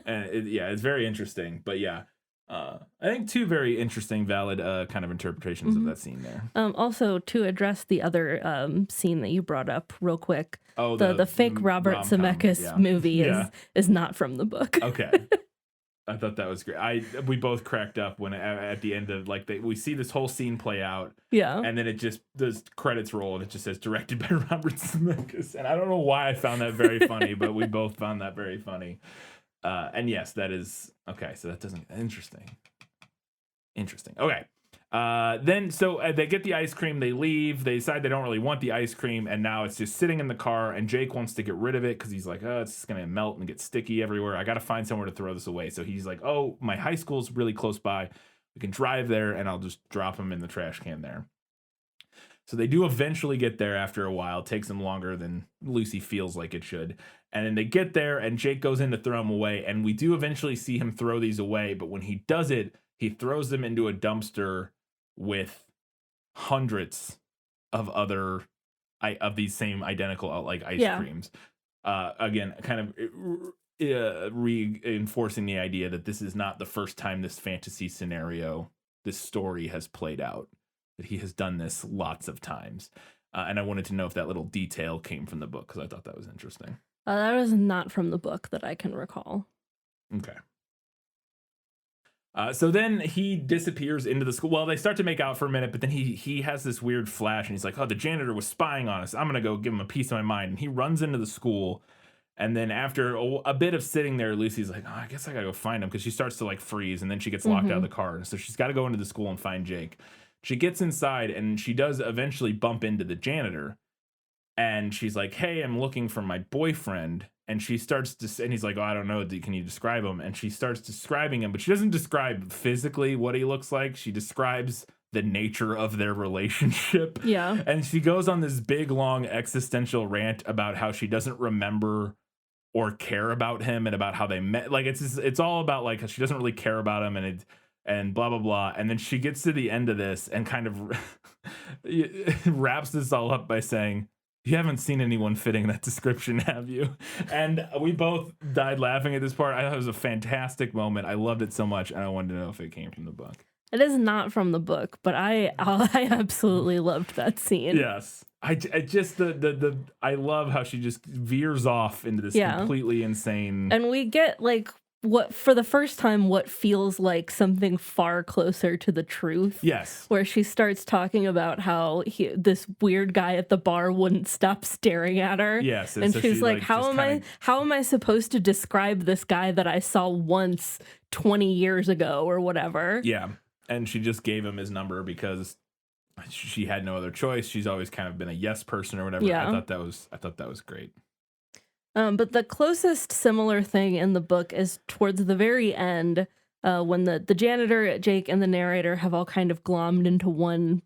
And it's very interesting. But yeah, I think two very interesting, valid kind of interpretations of that scene there. Also, to address the other scene that you brought up real quick, oh, the fake Robert Zemeckis movie is not from the book. Okay. I thought that was great. We both cracked up when at the end of we see this whole scene play out. Yeah. And then it just, the credits roll and it just says directed by Robert Zemeckis. And I don't know why I found that very funny, but we both found that very funny. And yes, that is okay. So that doesn't interesting. Okay. Then they get the ice cream, they leave, they decide they don't really want the ice cream, and now it's just sitting in the car, and Jake wants to get rid of it because he's like, oh, it's gonna melt and get sticky everywhere. I gotta find somewhere to throw this away. So he's like, oh, my high school's really close by. We can drive there and I'll just drop him in the trash can there. So they do eventually get there after a while. It takes them longer than Lucy feels like it should. And then they get there and Jake goes in to throw them away. And we do eventually see him throw these away. But when he does it, he throws them into a dumpster with hundreds of other of these same identical like ice creams. Again, kind of reinforcing the idea that this is not the first time this fantasy scenario, this story has played out. That he has done this lots of times. And I wanted to know if that little detail came from the book because I thought that was interesting. That was not from the book that I can recall. Okay. So then he disappears into the school. Well, they start to make out for a minute, but then he has this weird flash and he's like, oh, the janitor was spying on us. I'm going to go give him a piece of my mind. And he runs into the school. And then after a bit of sitting there, Lucy's like, oh, I guess I got to go find him because she starts to like freeze and then she gets locked out of the car. And so she's got to go into the school and find Jake. She gets inside and she does eventually bump into the janitor. And she's like, hey, I'm looking for my boyfriend. And she starts to, and he's like, oh, I don't know. Can you describe him? And she starts describing him, but she doesn't describe physically what he looks like. She describes the nature of their relationship. Yeah. And she goes on this big, long existential rant about how she doesn't remember or care about him and about how they met. Like, it's all about like, she doesn't really care about him and blah, blah, blah. And then she gets to the end of this and kind of wraps this all up by saying, you haven't seen anyone fitting that description, have you? And we both died laughing at this part. I thought it was a fantastic moment. I loved it so much, and I wanted to know if it came from the book. It is not from the book, but I absolutely loved that scene. Yes. I just I love how she just veers off into this completely insane. And we get like what for the first time what feels like something far closer to the truth. Yes. Where she starts talking about how this weird guy at the bar wouldn't stop staring at her. Yes. And so she's like, how am I supposed to describe this guy that I saw once 20 years ago or whatever? Yeah. And she just gave him his number because she had no other choice. She's always kind of been a yes person or whatever. Yeah. I thought that was great. But the closest similar thing in the book is towards the very end, when the janitor, Jake, and the narrator have all kind of glommed into one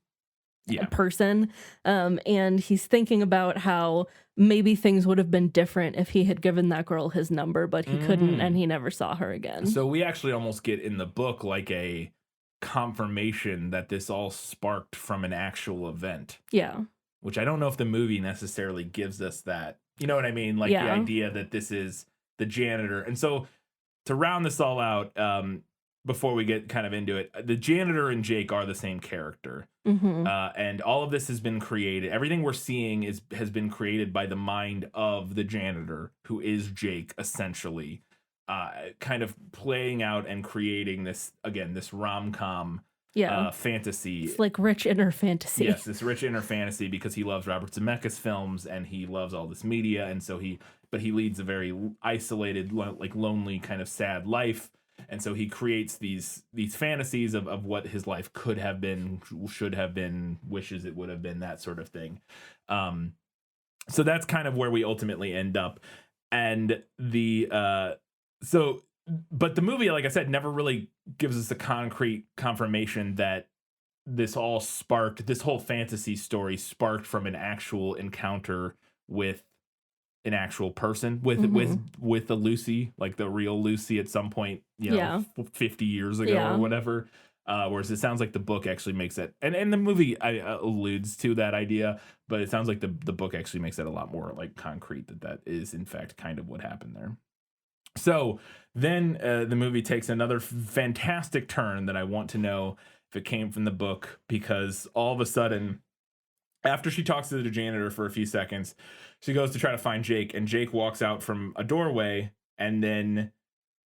person. And he's thinking about how maybe things would have been different if he had given that girl his number, but he couldn't, and he never saw her again. So we actually almost get in the book like a confirmation that this all sparked from an actual event. Yeah. Which I don't know if the movie necessarily gives us that. You know what I mean? Like the idea that this is the janitor. And so to round this all out, before we get kind of into it, the janitor and Jake are the same character. And all of this has been created. Everything we're seeing has been created by the mind of the janitor, who is Jake, essentially. Kind of playing out and creating this rom-com fantasy. It's like rich inner fantasy. Yes, this rich inner fantasy because he loves Robert Zemeckis films and he loves all this media, and so he leads a very isolated, like lonely, kind of sad life, and so he creates these fantasies of what his life could have been, should have been, wishes it would have been, that sort of thing. So that's kind of where we ultimately end up, and but the movie, like I said, never really gives us a concrete confirmation that this whole fantasy story sparked from an actual encounter with an actual person, with the Lucy, like the real Lucy at some point, 50 years ago or whatever. Whereas it sounds like the book actually makes that, and the movie alludes to that idea, but it sounds like the book actually makes that a lot more like concrete that is in fact kind of what happened there. So then the movie takes another fantastic turn that I want to know if it came from the book, because all of a sudden, after she talks to the janitor for a few seconds, she goes to try to find Jake, and Jake walks out from a doorway, and then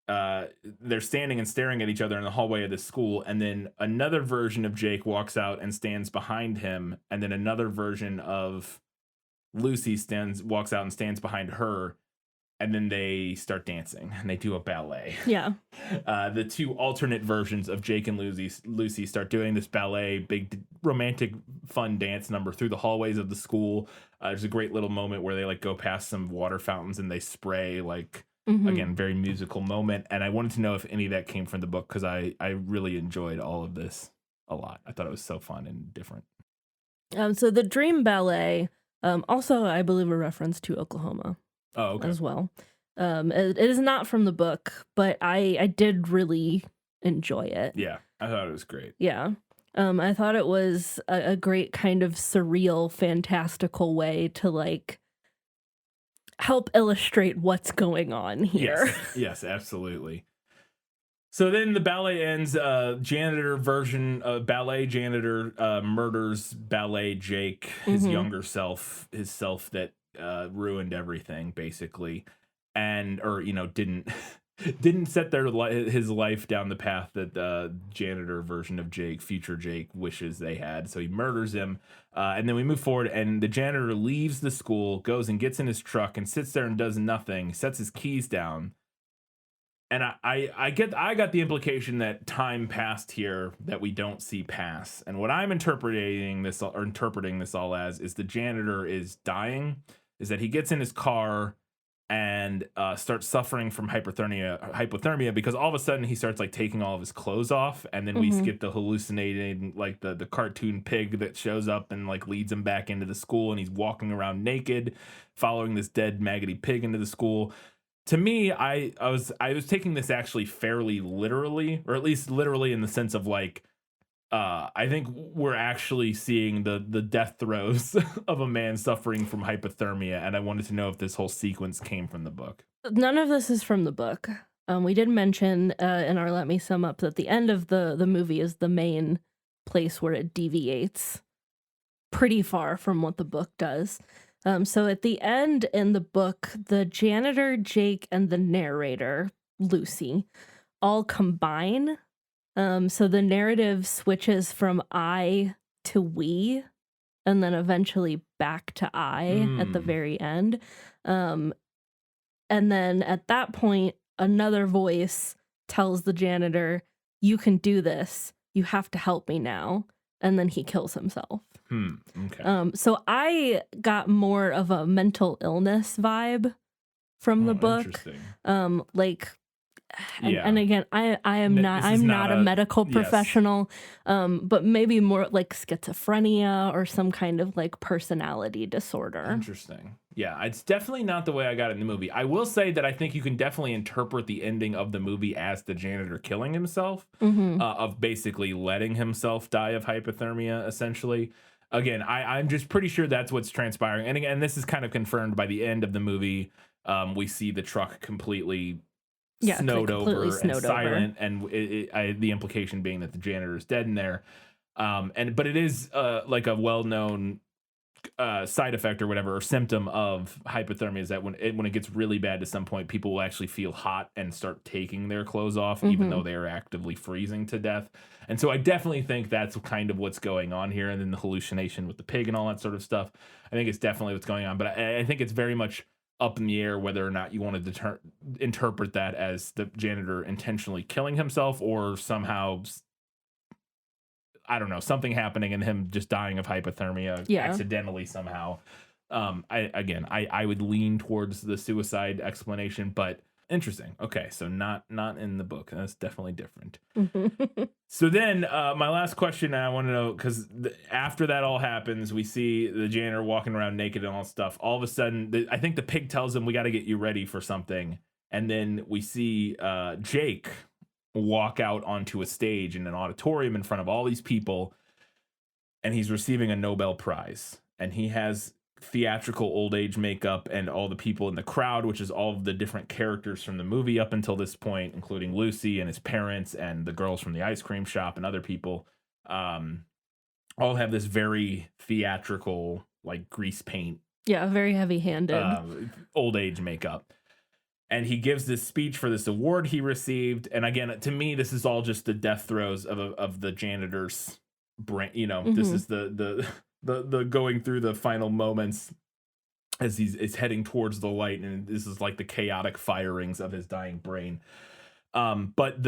they're standing and staring at each other in the hallway of the school, and then another version of Jake walks out and stands behind him, and then another version of Lucy walks out and stands behind her. and then they start dancing and they do a ballet. Yeah. The two alternate versions of Jake and Lucy start doing this ballet, big romantic fun dance number through the hallways of the school. There's a great little moment where they like go past some water fountains and they spray like, again, very musical moment. And I wanted to know if any of that came from the book, because I really enjoyed all of this a lot. I thought it was so fun and different. So the Dream Ballet, also I believe a reference to Oklahoma. Oh, okay. As well. It is not from the book, but I did really enjoy it. Yeah, I thought it was great. Yeah. I thought it was a great kind of surreal, fantastical way to like help illustrate what's going on here. Yes, absolutely. So then the ballet ends. Janitor version, ballet janitor murders ballet Jake, his younger self, his self that ruined everything basically, and didn't set his life down the path that the janitor version of Jake, future Jake, wishes they had. So he murders him, and then we move forward, and the janitor leaves the school, goes and gets in his truck and sits there and does nothing, sets his keys down. And I got the implication that time passed here that we don't see pass. And what I'm interpreting this all as is the janitor is dying, is that he gets in his car and starts suffering from hypothermia, because all of a sudden he starts like taking all of his clothes off, and then we get the hallucinating, like the cartoon pig that shows up and like leads him back into the school, and he's walking around naked, following this dead maggoty pig into the school. To me, I was taking this actually fairly literally, or at least literally in the sense of like, I think we're actually seeing the death throes of a man suffering from hypothermia, and I wanted to know if this whole sequence came from the book. None of this is from the book. We did mention in our Let Me Sum Up that the end of the movie is the main place where it deviates pretty far from what the book does. So at the end in the book, the janitor, Jake, and the narrator, Lucy, all combine. So the narrative switches from I to we, and then eventually back to I at the very end. And then at that point, another voice tells the janitor, "You can do this. You have to help me now." And then he kills himself. Okay. So I got more of a mental illness vibe from the book. Interesting. And again, I'm not a medical professional, but maybe more like schizophrenia or some kind of like personality disorder. Interesting. Yeah, it's definitely not the way I got it in the movie. I will say that I think you can definitely interpret the ending of the movie as the janitor killing himself, of basically letting himself die of hypothermia, essentially. Again, I'm just pretty sure that's what's transpiring. And again, this is kind of confirmed by the end of the movie. We see the truck completely snowed over and silent, and the implication being that the janitor is dead in there. But it is like a well-known side effect or whatever, or symptom of hypothermia, is that when it gets really bad to some point, people will actually feel hot and start taking their clothes off, even though they are actively freezing to death. And so I definitely think that's kind of what's going on here. And then the hallucination with the pig and all that sort of stuff, I think it's definitely what's going on. But I think it's very much up in the air whether or not you want to interpret that as the janitor intentionally killing himself, or somehow, I don't know, something happening and him just dying of hypothermia accidentally somehow. I would lean towards the suicide explanation, but interesting. Okay, so not in the book. That's definitely different. So then my last question, I want to know, because after that all happens, we see the janitor walking around naked and all stuff. All of a sudden, I think the pig tells him, "We got to get you ready for something." And then we see Jake walk out onto a stage in an auditorium in front of all these people, and he's receiving a Nobel Prize, and he has theatrical old age makeup, and all the people in the crowd, which is all of the different characters from the movie up until this point, including Lucy and his parents and the girls from the ice cream shop and other people, all have this very theatrical, like grease paint, very heavy-handed old age makeup. And he gives this speech for this award he received. And again, to me, this is all just the death throes of the janitor's brain. This is the going through the final moments as is heading towards the light, and this is like the chaotic firings of his dying brain. But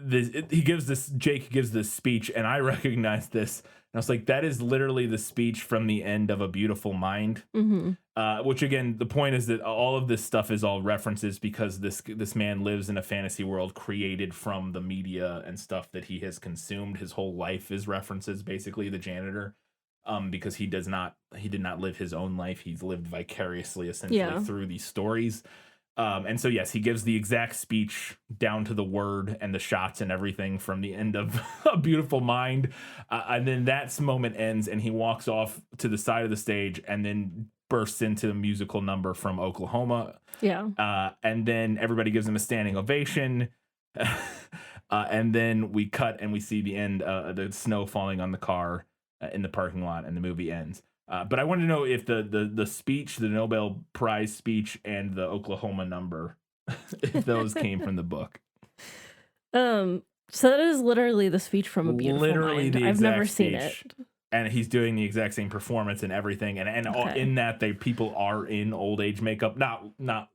Jake gives this speech, and I recognize this, and I was like, that is literally the speech from the end of A Beautiful Mind. Which again, the point is that all of this stuff is all references because this man lives in a fantasy world created from the media and stuff that he has consumed. His whole life is references, basically, the janitor. Because he did not live his own life. He's lived vicariously, essentially, through these stories. And so, yes, he gives the exact speech down to the word and the shots and everything from the end of A Beautiful Mind. And then that moment ends and he walks off to the side of the stage and then bursts into a musical number from Oklahoma. Yeah. And then everybody gives him a standing ovation. And then we cut and we see the end, the snow falling on the car in the parking lot, and the movie ends. But I wanted to know if the speech, the Nobel Prize speech, and the Oklahoma number, if those came from the book. So that is literally the speech from A Beautiful Mind. I've never seen it. And he's doing the exact same performance and everything, and okay. In that people are in old age makeup, not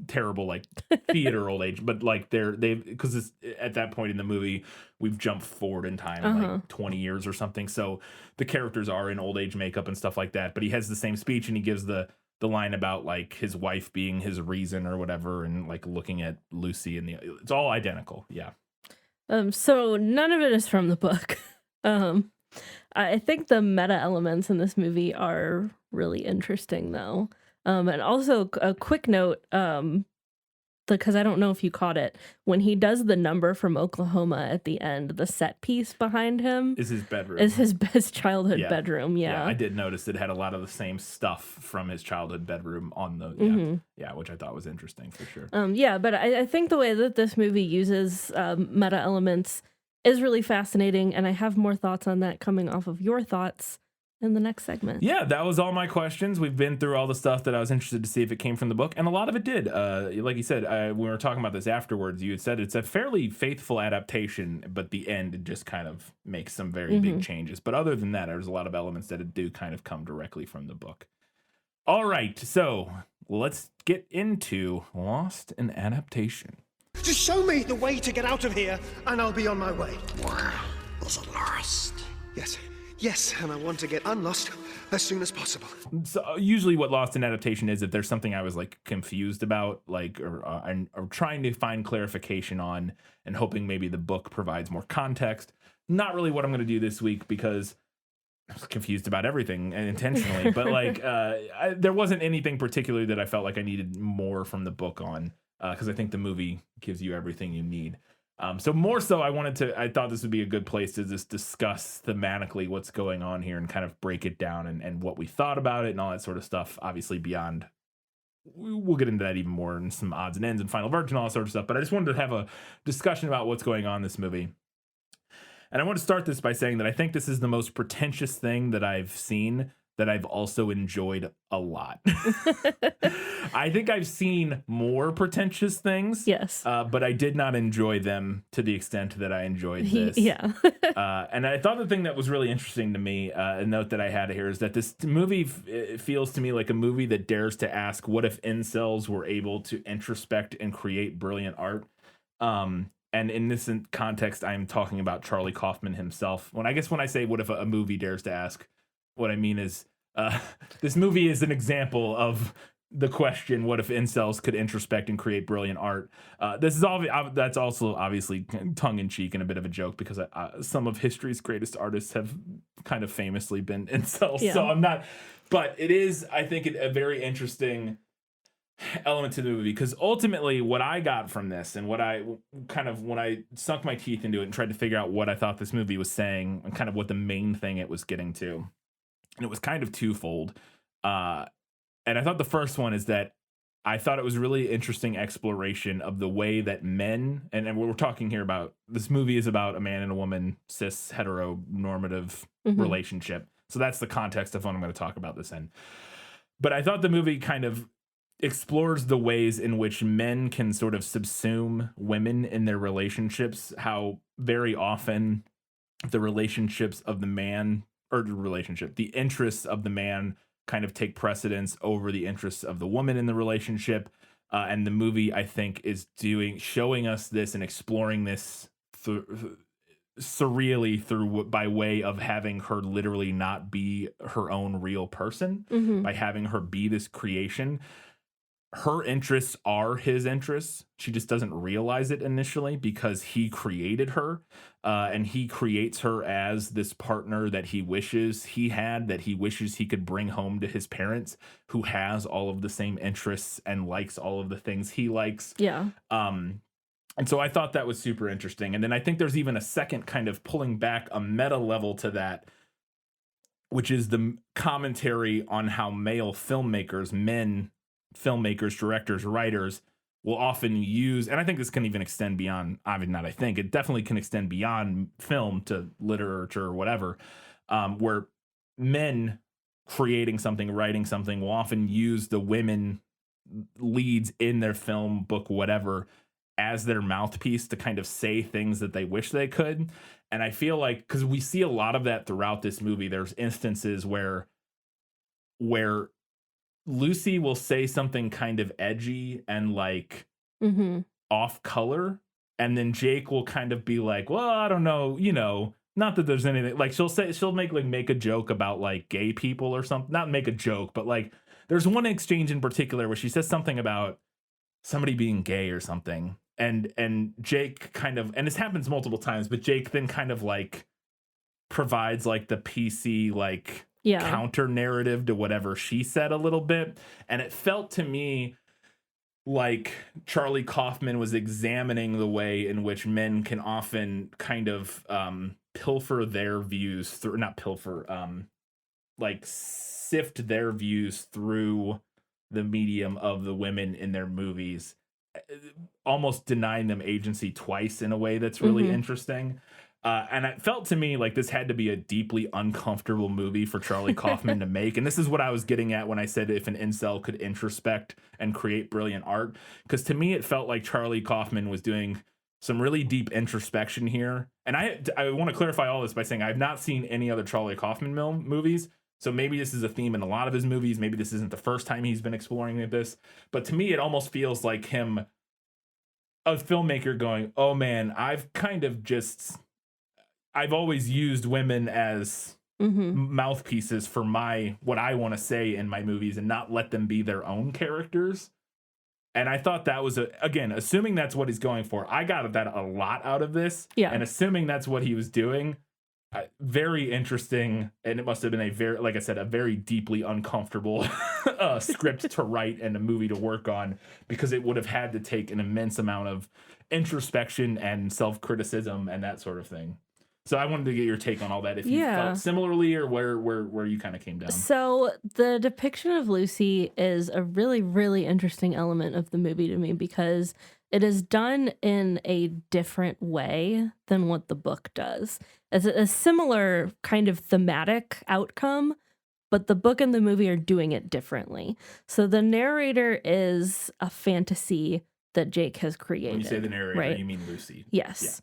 terrible like theater old age, but like they've because at that point in the movie we've jumped forward in time like 20 years or something, so the characters are in old age makeup and stuff like that. But he has the same speech and he gives the line about like his wife being his reason or whatever, and like looking at Lucy, and it's all identical. So none of it is from the book. I think the meta elements in this movie are really interesting, though. And also a quick note, because I don't know if you caught it, when he does the number from Oklahoma at the end, the set piece behind him is his bedroom. Is his childhood bedroom. Yeah, I did notice it had a lot of the same stuff from his childhood bedroom on the which I thought was interesting for sure. But I think the way that this movie uses meta elements is really fascinating, and I have more thoughts on that coming off of your thoughts in the next segment. Yeah, that was all my questions. We've been through all the stuff that I was interested to see if it came from the book, and a lot of it did. Like you said, when we were talking about this afterwards, you had said it's a fairly faithful adaptation, but the end just kind of makes some very big changes. But other than that, there's a lot of elements that do kind of come directly from the book. All right, so let's get into Lost in Adaptation. Just show me the way to get out of here, and I'll be on my way. Wow, is it lost? Yes, and I want to get unlost as soon as possible. So usually what Lost in Adaptation is, if there's something I was like confused about, like or trying to find clarification on, and hoping maybe the book provides more context. Not really what I'm going to do this week, because I was confused about everything intentionally. But like there wasn't anything particularly that I felt like I needed more from the book on, because I think the movie gives you everything you need. So more so, I thought this would be a good place to just discuss thematically what's going on here and kind of break it down and what we thought about it and all that sort of stuff. Obviously beyond, we'll get into that even more and some odds and ends and final verdict and all that sort of stuff. But I just wanted to have a discussion about what's going on in this movie. And I want to start this by saying that I think this is the most pretentious thing that I've seen that I've also enjoyed a lot. I think I've seen more pretentious things. Yes. But I did not enjoy them to the extent that I enjoyed this. Yeah. And I thought the thing that was really interesting to me, a note that I had here, is that this movie feels to me like a movie that dares to ask, what if incels were able to introspect and create brilliant art? And in this context, I'm talking about Charlie Kaufman himself. When I say what if a movie dares to ask, what I mean is this movie is an example of the question, what if incels could introspect and create brilliant art? This is that's also obviously tongue-in-cheek and a bit of a joke, because some of history's greatest artists have kind of famously been incels. Yeah. So I'm not, but it is, I think, a very interesting element to the movie, because ultimately what I got from this, and what I kind of, when I sunk my teeth into it and tried to figure out what I thought this movie was saying and kind of what the main thing it was getting to, and it was kind of twofold. And I thought the first one is that I thought it was really interesting exploration of the way that men, and we're talking here about, this movie is about a man and a woman, cis, heteronormative relationship. So that's the context of what I'm going to talk about this in. But I thought the movie kind of explores the ways in which men can sort of subsume women in their relationships, how very often the relationships of the man, or the interests of the man kind of take precedence over the interests of the woman in the relationship. And the movie, I think, is showing us this and exploring this surreally by way of having her literally not be her own real person, by having her be this creation. Her interests are his interests. She just doesn't realize it initially because he created her, and he creates her as this partner that he wishes he had, that he wishes he could bring home to his parents, who has all of the same interests and likes all of the things he likes. Yeah. And so I thought that was super interesting. And then I think there's even a second kind of pulling back a meta level to that, which is the commentary on how male filmmakers, men filmmakers, directors, writers will often use, and I think this can even extend beyond, I mean, not I think, it definitely can extend beyond film to literature or whatever, where men creating something, writing something will often use the women leads in their film, book, whatever, as their mouthpiece to kind of say things that they wish they could. And I feel like, because we see a lot of that throughout this movie, there's instances where Lucy will say something kind of edgy and like off color, and then Jake will kind of be like, well, I don't know, not that there's anything, like she'll make a joke about like gay people or something, not make a joke, but like there's one exchange in particular where she says something about somebody being gay or something, and Jake kind of, and this happens multiple times, but Jake then kind of like provides like the PC like counter narrative to whatever she said a little bit. And it felt to me like Charlie Kaufman was examining the way in which men can often kind of pilfer their views through, not pilfer, like sift their views through the medium of the women in their movies, almost denying them agency twice in a way that's really interesting. And it felt to me like this had to be a deeply uncomfortable movie for Charlie Kaufman to make. And this is what I was getting at when I said if an incel could introspect and create brilliant art. Because to me, it felt like Charlie Kaufman was doing some really deep introspection here. And I want to clarify all this by saying I've not seen any other Charlie Kaufman movies. So maybe this is a theme in a lot of his movies. Maybe this isn't the first time he's been exploring this. But to me, it almost feels like him, a filmmaker, going, oh man, I've always used women as mouthpieces for what I want to say in my movies and not let them be their own characters. And I thought that was, again, assuming that's what he's going for, I got that a lot out of this. Yeah. And assuming that's what he was doing, very interesting. And it must have been like I said, a very deeply uncomfortable script to write and a movie to work on, because it would have had to take an immense amount of introspection and self-criticism and that sort of thing. So I wanted to get your take on all that, if you felt similarly or where you kind of came down. So the depiction of Lucy is a really, really interesting element of the movie to me, because it is done in a different way than what the book does. It's a similar kind of thematic outcome, but the book and the movie are doing it differently. So the narrator is a fantasy that Jake has created. When you say the narrator, right? You mean Lucy. Yes. Yeah.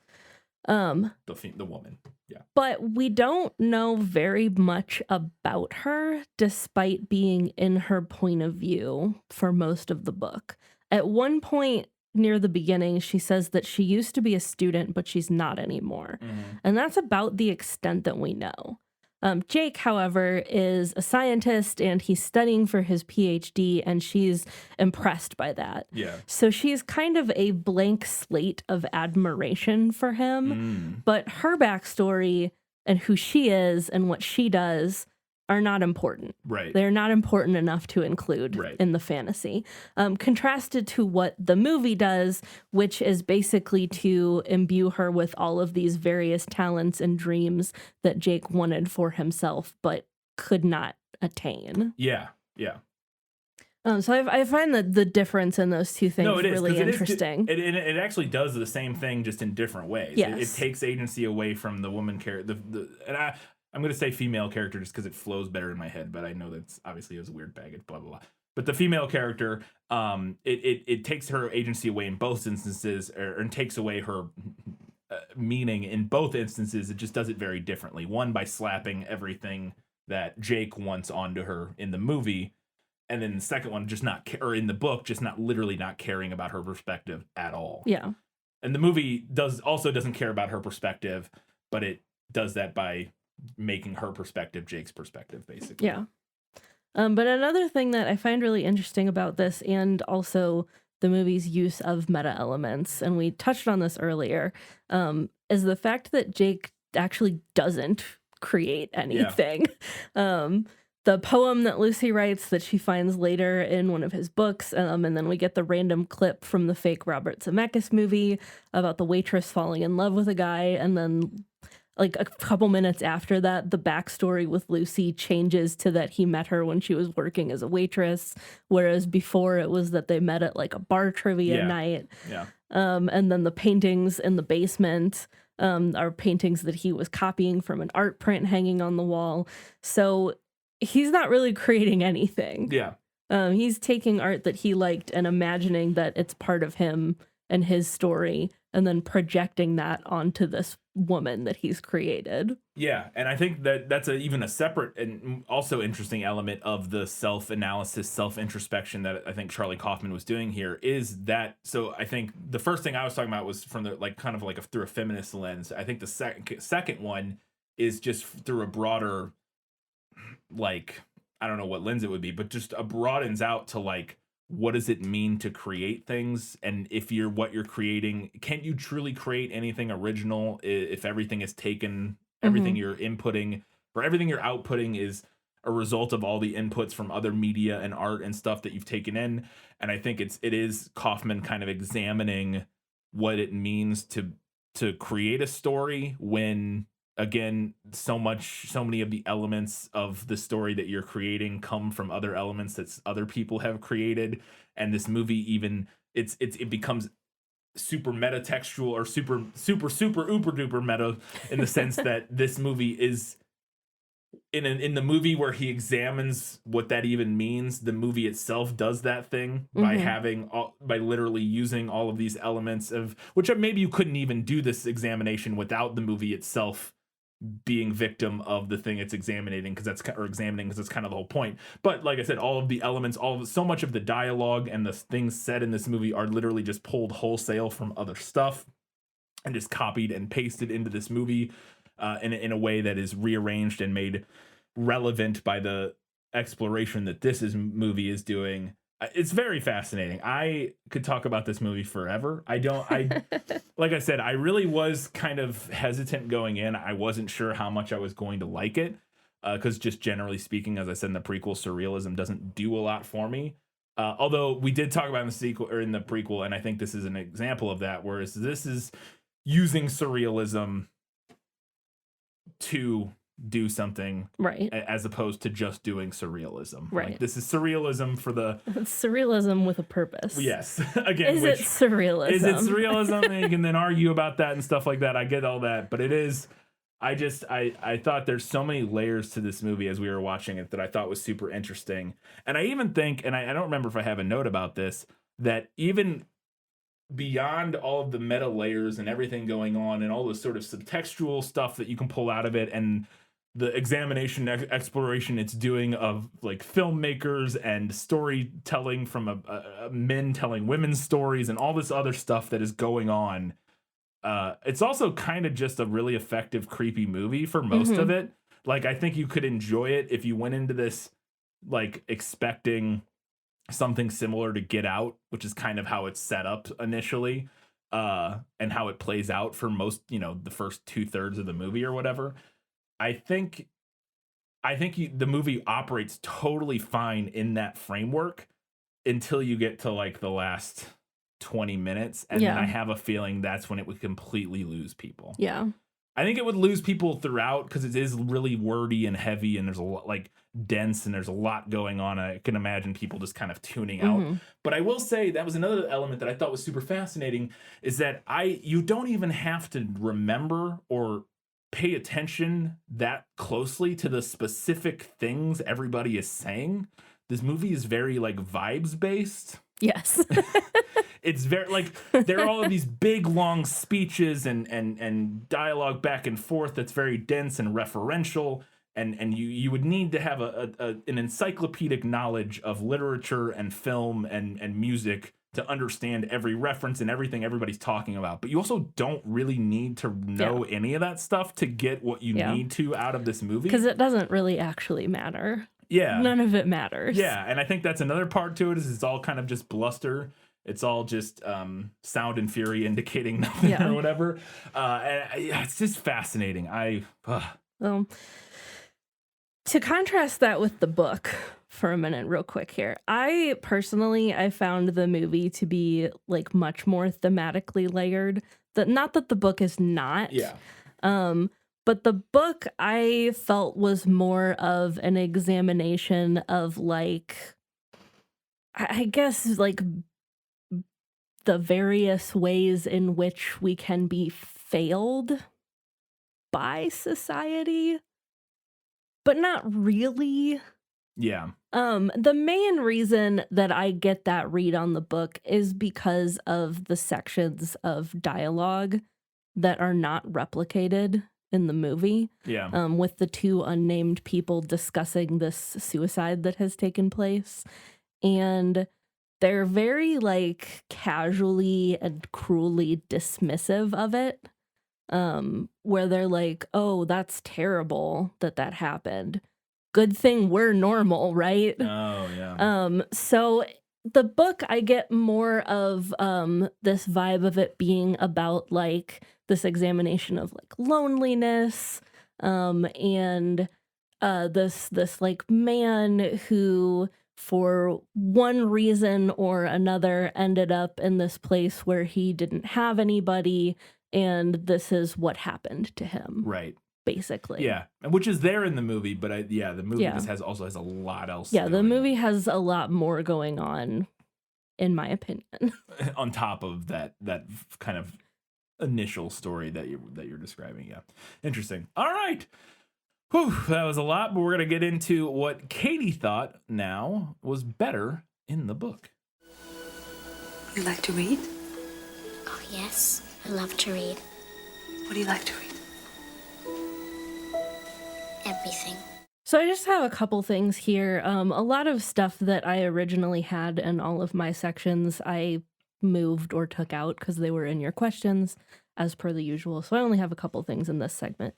The woman. Yeah. But we don't know very much about her, despite being in her point of view for most of the book. At one point near the beginning, she says that she used to be a student, but she's not anymore. And that's about the extent that we know. Jake, however, is a scientist and he's studying for his PhD, and she's impressed by that. Yeah. So she's kind of a blank slate of admiration for him, but her backstory and who she is and what she does are not important. Right. They're not important enough to include in the fantasy. Contrasted to what the movie does, which is basically to imbue her with all of these various talents and dreams that Jake wanted for himself, but could not attain. Yeah. Yeah. So I find that the difference in those two things really interesting. It actually does the same thing, just in different ways. Yes. It takes agency away from the woman character. I'm going to say female character just because it flows better in my head, but I know that's obviously is a weird baggage, blah, blah, blah. But the female character, it takes her agency away in both instances, and takes away her meaning in both instances. It just does it very differently. One, by slapping everything that Jake wants onto her in the movie. And then the second one, just not, or in the book, just not literally not caring about her perspective at all. Yeah. And the movie doesn't care about her perspective, but it does that by making her perspective Jake's perspective, basically. Yeah. But another thing that I find really interesting about this, and also the movie's use of meta elements, and we touched on this earlier, is the fact that Jake actually doesn't create anything. The poem that Lucy writes that she finds later in one of his books, and then we get the random clip from the fake Robert Zemeckis movie about the waitress falling in love with a guy, and then like a couple minutes after that, the backstory with Lucy changes to that he met her when she was working as a waitress, whereas before it was that they met at like a bar trivia night. Yeah. And then the paintings in the basement are paintings that he was copying from an art print hanging on the wall. So he's not really creating anything. Yeah. He's taking art that he liked and imagining that it's part of him and his story, and then projecting that onto this woman that he's created. Yeah, and I think that that's even a separate and also interesting element of the self-analysis, self-introspection that I think Charlie Kaufman was doing here is that, so I think the first thing I was talking about was from the like kind of like through a feminist lens. I think the second one is just through a broader, like, I don't know what lens it would be, but just broadens out to like, what does it mean to create things? And if you're what you're creating, can you truly create anything original if everything is taken, everything you're inputting or everything you're outputting is a result of all the inputs from other media and art and stuff that you've taken in? And I think it is Kaufman kind of examining what it means to create a story when, again, so many of the elements of the story that you're creating come from other elements that other people have created. And this movie even it becomes super metatextual or super uber duper meta in the sense that this movie is in the movie where he examines what that even means. The movie itself does that thing by literally using all of these elements of which maybe you couldn't even do this examination without the movie itself being victim of the thing it's examining because that's kind of the whole point. But like I said, all of the elements, so much of the dialogue and the things said in this movie are literally just pulled wholesale from other stuff and just copied and pasted into this movie in a way that is rearranged and made relevant by the exploration that movie is doing. It's very fascinating. I could talk about this movie forever. Like I said, I really was kind of hesitant going in. I wasn't sure how much I was going to like it because just generally speaking, as I said in the prequel, surrealism doesn't do a lot for me. Although we did talk about in the sequel or in the prequel, and I think this is an example of that, whereas this is using surrealism to do something right as opposed to just doing surrealism. Right. Like, this is surrealism for the surrealism with a purpose. Yes. Again, is it surrealism? Is it surrealism? And you can then argue about that and stuff like that. I get all that, but it is. I thought there's so many layers to this movie as we were watching it that I thought was super interesting. And I even think, and I don't remember if I have a note about this, that even beyond all of the meta layers and everything going on and all the sort of subtextual stuff that you can pull out of it and the examination exploration it's doing of like filmmakers and storytelling from men telling women's stories and all this other stuff that is going on. It's also kind of just a really effective, creepy movie for most of it. Like, I think you could enjoy it if you went into this like expecting something similar to Get Out, which is kind of how it's set up initially, and how it plays out for most, the first 2/3 of the movie or whatever. I think the movie operates totally fine in that framework until you get to like the last 20 minutes. And then I have a feeling that's when it would completely lose people. Yeah. I think it would lose people throughout because it is really wordy and heavy and there's a lot like dense and there's a lot going on. I can imagine people just kind of tuning out. But I will say that was another element that I thought was super fascinating is that you don't even have to remember or pay attention that closely to the specific things everybody is saying. This movie is very like vibes based. Yes. It's very like there are all of these big long speeches and dialogue back and forth that's very dense and referential. and you would need to have an encyclopedic knowledge of literature and film and music to understand every reference and everything everybody's talking about. But you also don't really need to know any of that stuff to get what you need to out of this movie. Because it doesn't really actually matter. Yeah. None of it matters. Yeah, and I think that's another part to it is it's all kind of just bluster. It's all just sound and fury indicating nothing or whatever. It's just fascinating. To contrast that with the book for a minute real quick here. I found the movie to be like much more thematically layered. Not that the book is not. Yeah. But the book I felt was more of an examination of like, I guess like the various ways in which we can be failed by society, but not really. Yeah. The main reason that I get that read on the book is because of the sections of dialogue that are not replicated in the movie. Yeah. With the two unnamed people discussing this suicide that has taken place. And they're very like casually and cruelly dismissive of it. Where they're like, oh, that's terrible that happened. Good thing we're normal, right? Oh, yeah. So the book, I get more of this vibe of it being about like this examination of like loneliness, and this like man who for one reason or another ended up in this place where he didn't have anybody, and this is what happened to him. Right. Basically. Yeah. Which is there in the movie, but the movie just also has a lot else. Yeah, the movie has a lot more going on, in my opinion. On top of that kind of initial story that you're describing. Yeah. Interesting. All right. Whew, that was a lot, but we're gonna get into what Katie thought now was better in the book. You like to read? Oh, yes. I love to read. What do you like to read? Everything. So I just have a couple things here. A lot of stuff that I originally had in all of my sections, I moved or took out because they were in your questions, as per the usual. So I only have a couple things in this segment.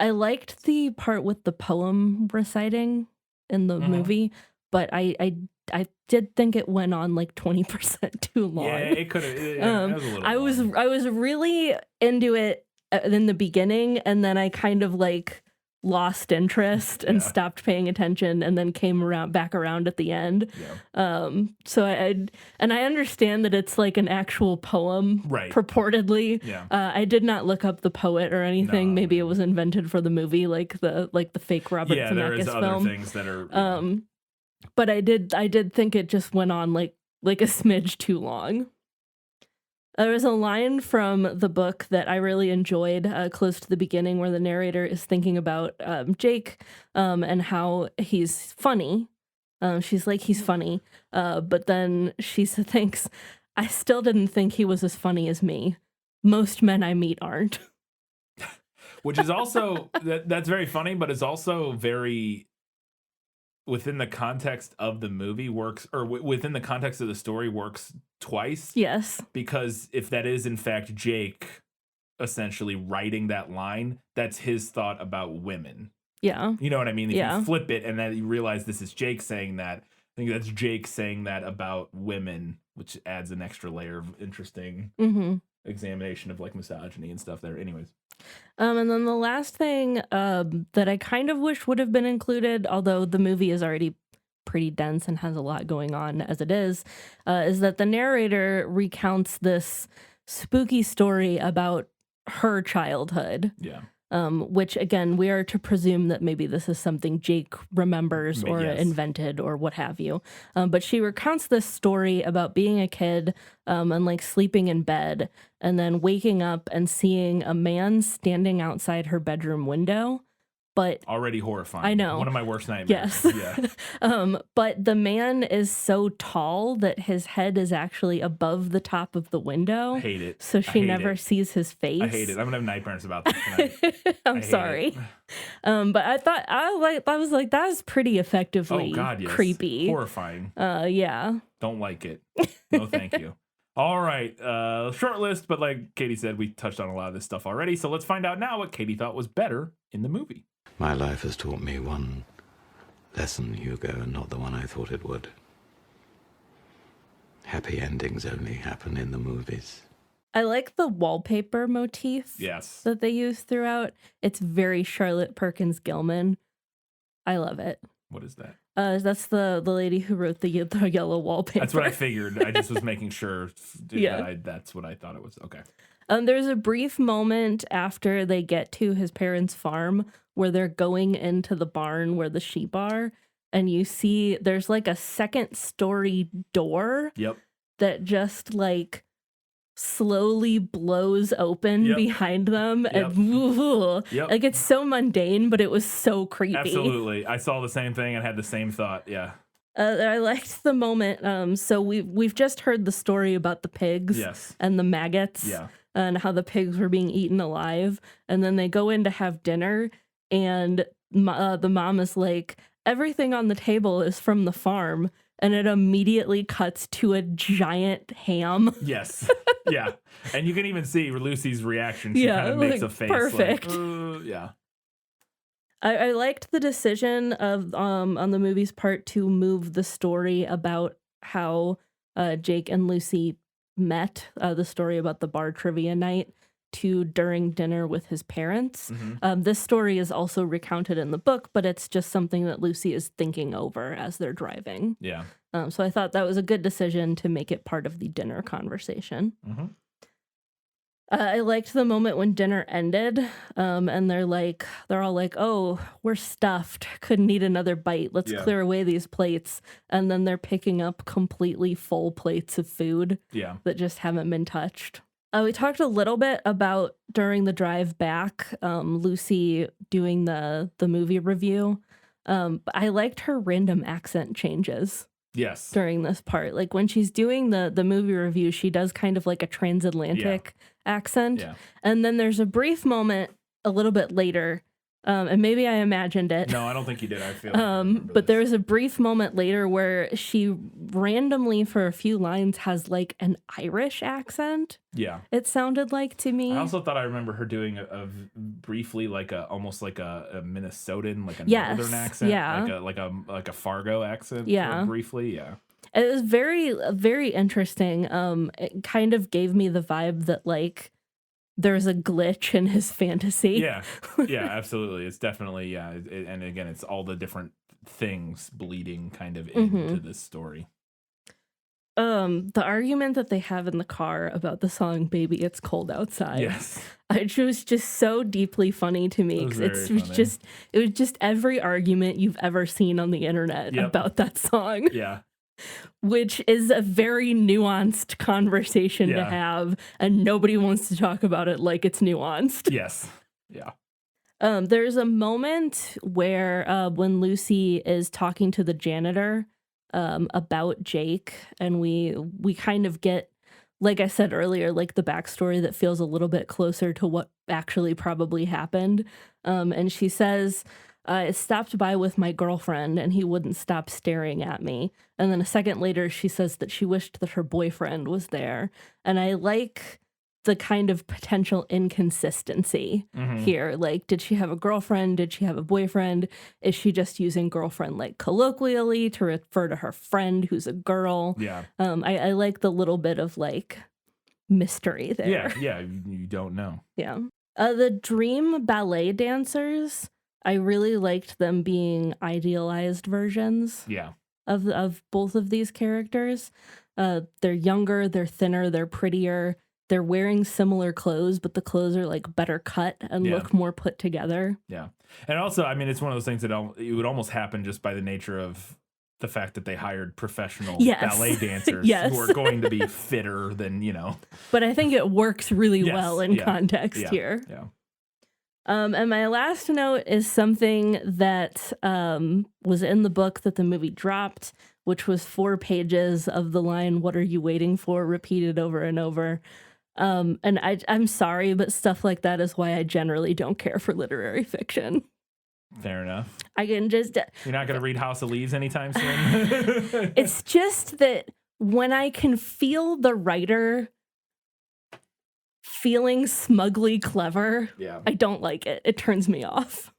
I liked the part with the poem reciting in the movie, but I did think it went on like 20% too long. Yeah, it could have. It was a little I was really into it in the beginning, and then I kind of like lost interest and stopped paying attention, and then came back around at the end. Yeah. So I understand that it's like an actual poem, right? Purportedly. Yeah. I did not look up the poet or anything. No, Maybe it was invented for the movie, like the fake Robert Zemeckis there is film. other things that are. But I did think it just went on like a smidge too long. There was a line from the book that I really enjoyed close to the beginning where the narrator is thinking about Jake and how he's funny. She's like, he's funny. But then she thinks, I still didn't think he was as funny as me. Most men I meet aren't. Which is also, that's very funny, but it's also very... within the context of the movie works, or within the context of the story works twice. Yes. Because if that is in fact Jake essentially writing that line, that's his thought about women. Yeah. You know what I mean? If you flip it and then you realize this is Jake saying that, I think that's Jake saying that about women, which adds an extra layer of interesting examination of like misogyny and stuff there. Anyways. And then the last thing that I kind of wish would have been included, although the movie is already pretty dense and has a lot going on as it is that the narrator recounts this spooky story about her childhood. Yeah. Which, again, we are to presume that maybe this is something Jake remembers or invented or what have you. But she recounts this story about being a kid and like sleeping in bed and then waking up and seeing a man standing outside her bedroom window but Already horrifying. I know. One of my worst nightmares. yes. Yeah. But the man is so tall that his head is actually above the top of the window. I hate it. So I she hate never it. sees his face. I hate it. I'm gonna have nightmares about this tonight. I'm hate sorry. it. But I was like, that was pretty effectively Oh God, yes. creepy. Horrifying. Yeah. Don't like it. No, thank you. All right. Short list, but like Katie said, we touched on a lot of this stuff already. So let's find out now what Katie thought was better in the movie. My life has taught me one lesson, Hugo, and not the one I thought it would. Happy endings only happen in the movies. I like the wallpaper motif Yes. that they use throughout. It's very Charlotte Perkins Gilman. I love it. What is that? That's the lady who wrote the yellow wallpaper. That's what I figured. I just was making sure Yeah. that's what I thought it was. Okay. There's a brief moment after they get to his parents' farm where they're going into the barn where the sheep are, and you see there's like a second story door Yep. that just like slowly blows open Yep. behind them. Yep. And Yep. like it's so mundane, but it was so creepy. Absolutely. I saw the same thing and had the same thought. Yeah. I liked the moment. So we've just heard the story about the pigs Yes. and the maggots. Yeah. And how the pigs were being eaten alive. And then they go in to have dinner, and the mom is like, everything on the table is from the farm. And it immediately cuts to a giant ham. Yes. Yeah. And you can even see Lucy's reaction. She Yeah, kind of makes like, a face. perfect. Like, yeah. I liked the decision of on the movie's part to move the story about how Jake and Lucy met, the story about the bar trivia night, to during dinner with his parents. Mm-hmm. This story is also recounted in the book, but it's just something that Lucy is thinking over as they're driving. Yeah. So I thought that was a good decision to make it part of the dinner conversation. Mm-hmm. I liked the moment when dinner ended, and they're all like, oh, we're stuffed, couldn't eat another bite, let's Yeah. clear away these plates. And then they're picking up completely full plates of food Yeah. that just haven't been touched. We talked a little bit about, during the drive back, Lucy doing the movie review. But I liked her random accent changes Yes. during this part. Like when she's doing the movie review, she does kind of like a transatlantic accent. Yeah. And then there's a brief moment a little bit later, and maybe I imagined it. No, I don't think you did. I feel like I remember But this. there was a brief moment later where she randomly, for a few lines, has like an Irish accent. Yeah. It sounded like to me. I also thought I remember her doing briefly like almost like a Minnesotan, like a Yes, northern accent, yeah. like a Fargo accent. Yeah. Briefly, yeah. It was very, very interesting. It kind of gave me the vibe that like there's a glitch in his fantasy. Yeah, yeah, absolutely. It's definitely and again, it's all the different things bleeding kind of into this story. The argument that they have in the car about the song "Baby It's Cold Outside," Yes, it was just so deeply funny to me. It was 'Cause very funny. it was just every argument you've ever seen on the internet Yep. about that song. Yeah, Which is a very nuanced conversation to Yeah. have, and nobody wants to talk about it like it's nuanced. yes, yeah, There's a moment where when Lucy is talking to the janitor about Jake, and we kind of get, like I said earlier, like the backstory that feels a little bit closer to what actually probably happened. And she says, I stopped by with my girlfriend and he wouldn't stop staring at me. And then a second later, she says that she wished that her boyfriend was there. And I like the kind of potential inconsistency here. Like, did she have a girlfriend? Did she have a boyfriend? Is she just using girlfriend like colloquially to refer to her friend who's a girl? yeah, I like the little bit of like mystery there. yeah, yeah. You don't know. Yeah. The dream ballet dancers, I really liked them being idealized versions Yeah, of both of these characters. They're younger, they're thinner, they're prettier. They're wearing similar clothes, but the clothes are like better cut and Yeah. look more put together. yeah. And also, I mean, it's one of those things that it would almost happen just by the nature of the fact that they hired professional Yes. ballet dancers Yes. who are going to be fitter than, But I think it works really Yes, well in yeah, context yeah, here. yeah. And my last note is something that was in the book that the movie dropped, which was 4 pages of the line, "What are you waiting for?" repeated over and over. And I'm sorry, but stuff like that is why I generally don't care for literary fiction. Fair enough. I can just... You're not going to read House of Leaves anytime soon? It's just that when I can feel the writer feeling smugly clever, Yeah. I don't like it. It turns me off.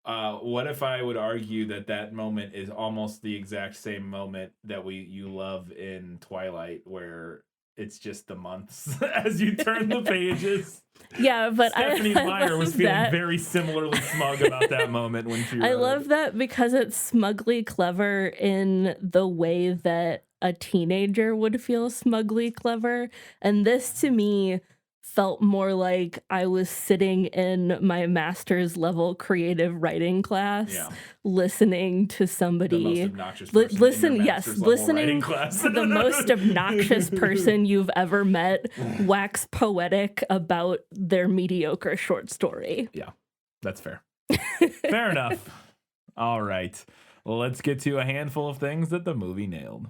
What if I would argue that moment is almost the exact same moment that you love in Twilight, where it's just the months as you turn the pages? Yeah, but Stephanie Meyer was feeling that. very similarly smug about that moment when she wrote I love that because it's smugly clever in the way that a teenager would feel smugly clever. And this to me felt more like I was sitting in my master's level creative writing class, listening to somebody. The most obnoxious person in your master's level writing class. To the most obnoxious person you've ever met wax poetic about their mediocre short story. Yeah, that's fair. Fair enough. All right. Well, let's get to a handful of things that the movie nailed.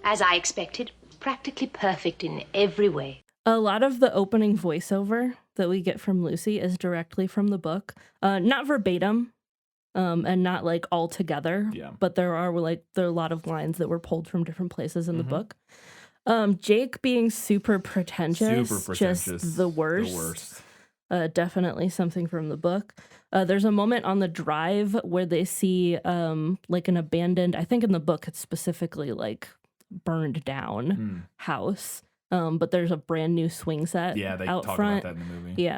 As I expected, practically perfect in every way. A lot of the opening voiceover that we get from Lucy is directly from the book. Not verbatim, and not like all together, but there are a lot of lines that were pulled from different places in the book. Jake being super pretentious, just the worst. Definitely something from the book. There's a moment on the drive where they see like an abandoned, I think in the book it's specifically like burned down house, but there's a brand new swing set they out talk front. about that in the movie.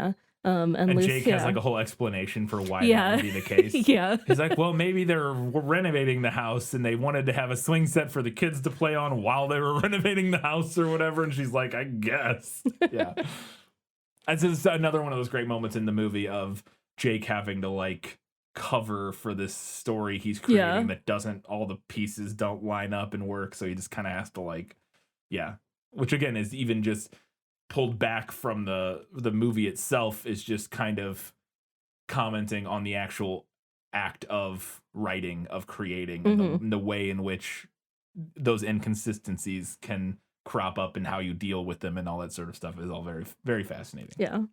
And Jake has like a whole explanation for why that would be the case. He's like, well, maybe they're renovating the house and they wanted to have a swing set for the kids to play on while they were renovating the house or whatever. And she's like, I guess. Yeah. This is another one of those great moments in the movie of Jake having to like cover for this story he's creating that all the pieces don't line up and work. So he just kind of has to like, which again is even just pulled back from the movie itself, is just kind of commenting on the actual act of writing, of creating, and the way in which those inconsistencies can crop up and how you deal with them and all that sort of stuff is all very, very fascinating.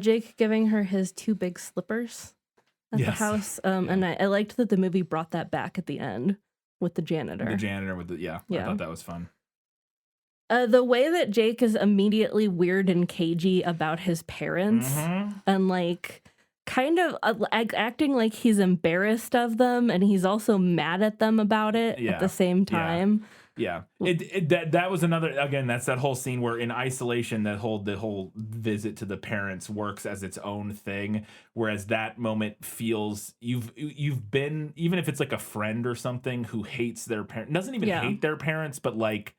Jake giving her his 2 big slippers at the house. And I liked that the movie brought that back at the end with the janitor. I thought that was fun. The way that Jake is immediately weird and cagey about his parents and like kind of acting like he's embarrassed of them, and he's also mad at them about it at the same time. That was another, again, that's that whole scene where in isolation the whole visit to the parents works as its own thing, whereas that moment feels you've been, even if it's like a friend or something who hates their parent, doesn't even hate their parents, but like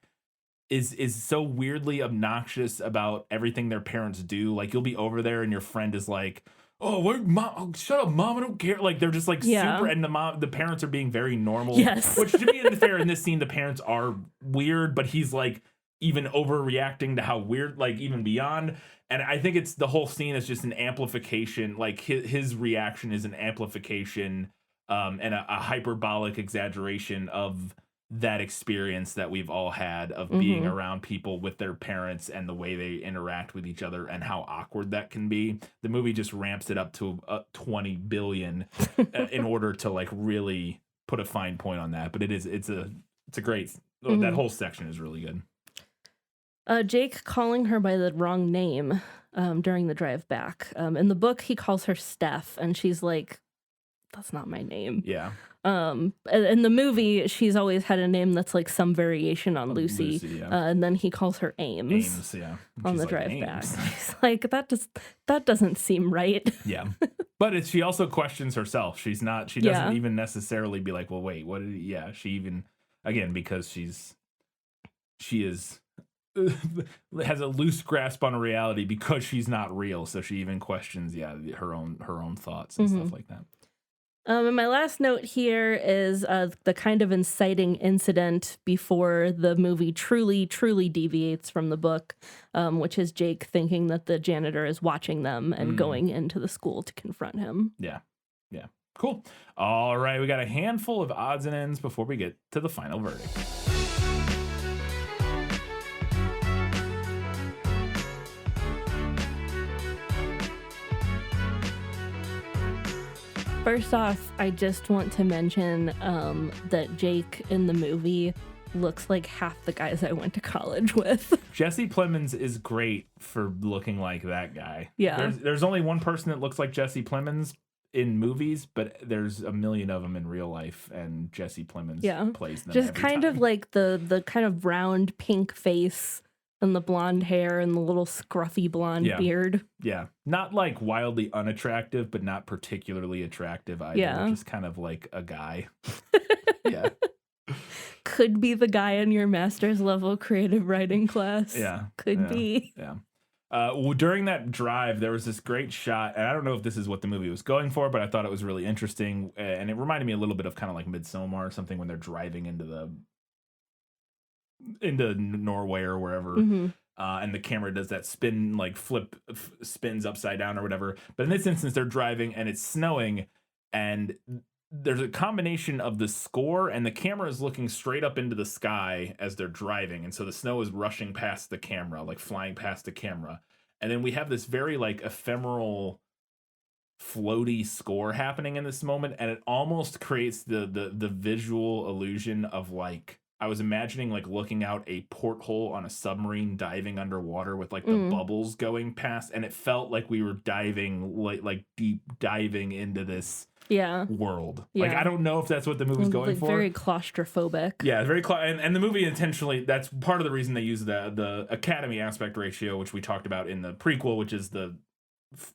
is so weirdly obnoxious about everything their parents do. Like you'll be over there and your friend is like, oh, mom, shut up, mom, I don't care. Like they're just like super, and the parents are being very normal. Which to me, is fair in this scene, the parents are weird, but he's like even overreacting to how weird, like even beyond. And I think it's the whole scene is just an amplification. Like his reaction is an amplification and a hyperbolic exaggeration of that experience that we've all had of being around people with their parents and the way they interact with each other and how awkward that can be. The movie just ramps it up to 20 billion in order to like really put a fine point on that. But it's a great, that whole section is really good. Jake calling her by the wrong name during the drive back. In the book, he calls her Steph, and she's like, that's not my name. In the movie, she's always had a name that's like some variation on Lucy, and then he calls her Ames on the drive back. He's like, that doesn't seem right. But she also questions herself. She doesn't even necessarily be like, well, wait, what did he, she even, again, because she is has a loose grasp on reality because she's not real, so she even questions her own thoughts and stuff like that. And my last note here is the kind of inciting incident before the movie truly, truly deviates from the book, which is Jake thinking that the janitor is watching them and going into the school to confront him. Yeah. Yeah. Cool. All right. We got a handful of odds and ends before we get to the final verdict. First off, I just want to mention that Jake in the movie looks like half the guys I went to college with. Jesse Plemons is great for looking like that guy. Yeah. There's only one person that looks like Jesse Plemons in movies, but there's a million of them in real life, and Jesse Plemons plays them. Just every kind time. of like the kind of round pink face and the blonde hair and the little scruffy blonde beard. Yeah. Not like wildly unattractive, but not particularly attractive either. Yeah. Just kind of like a guy. Yeah. Could be the guy in your master's level creative writing class. Yeah. Could be. Yeah. During that drive, there was this great shot, and I don't know if this is what the movie was going for, but I thought it was really interesting, and it reminded me a little bit of kind of like Midsommar or something when they're driving into Norway or wherever, and the camera does that spin, like spins upside down or whatever. But in this instance, they're driving and it's snowing, and there's a combination of the score and the camera is looking straight up into the sky as they're driving, and so the snow is rushing past the camera, like flying past the camera, and then we have this very like ephemeral floaty score happening in this moment, and it almost creates the visual illusion of like I was imagining like looking out a porthole on a submarine diving underwater with like the bubbles going past, and it felt like we were diving like deep diving into this world. Yeah. Like I don't know if that's what the movie's going like for. Very claustrophobic. Yeah, very and the movie intentionally, that's part of the reason they use the Academy aspect ratio, which we talked about in the prequel, which is the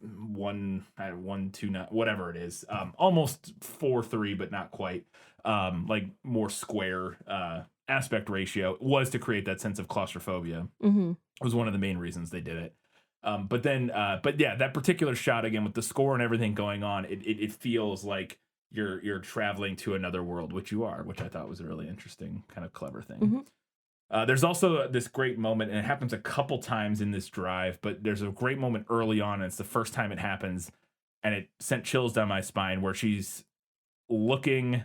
1:2, whatever it is, almost 4:3, but not quite, like more square aspect ratio, was to create that sense of claustrophobia. It was one of the main reasons they did it. But yeah, that particular shot again with the score and everything going on, it feels like you're traveling to another world, which you are, which I thought was a really interesting kind of clever thing. There's also this great moment, and it happens a couple times in this drive, but there's a great moment early on, and it's the first time it happens, and it sent chills down my spine, where she's looking,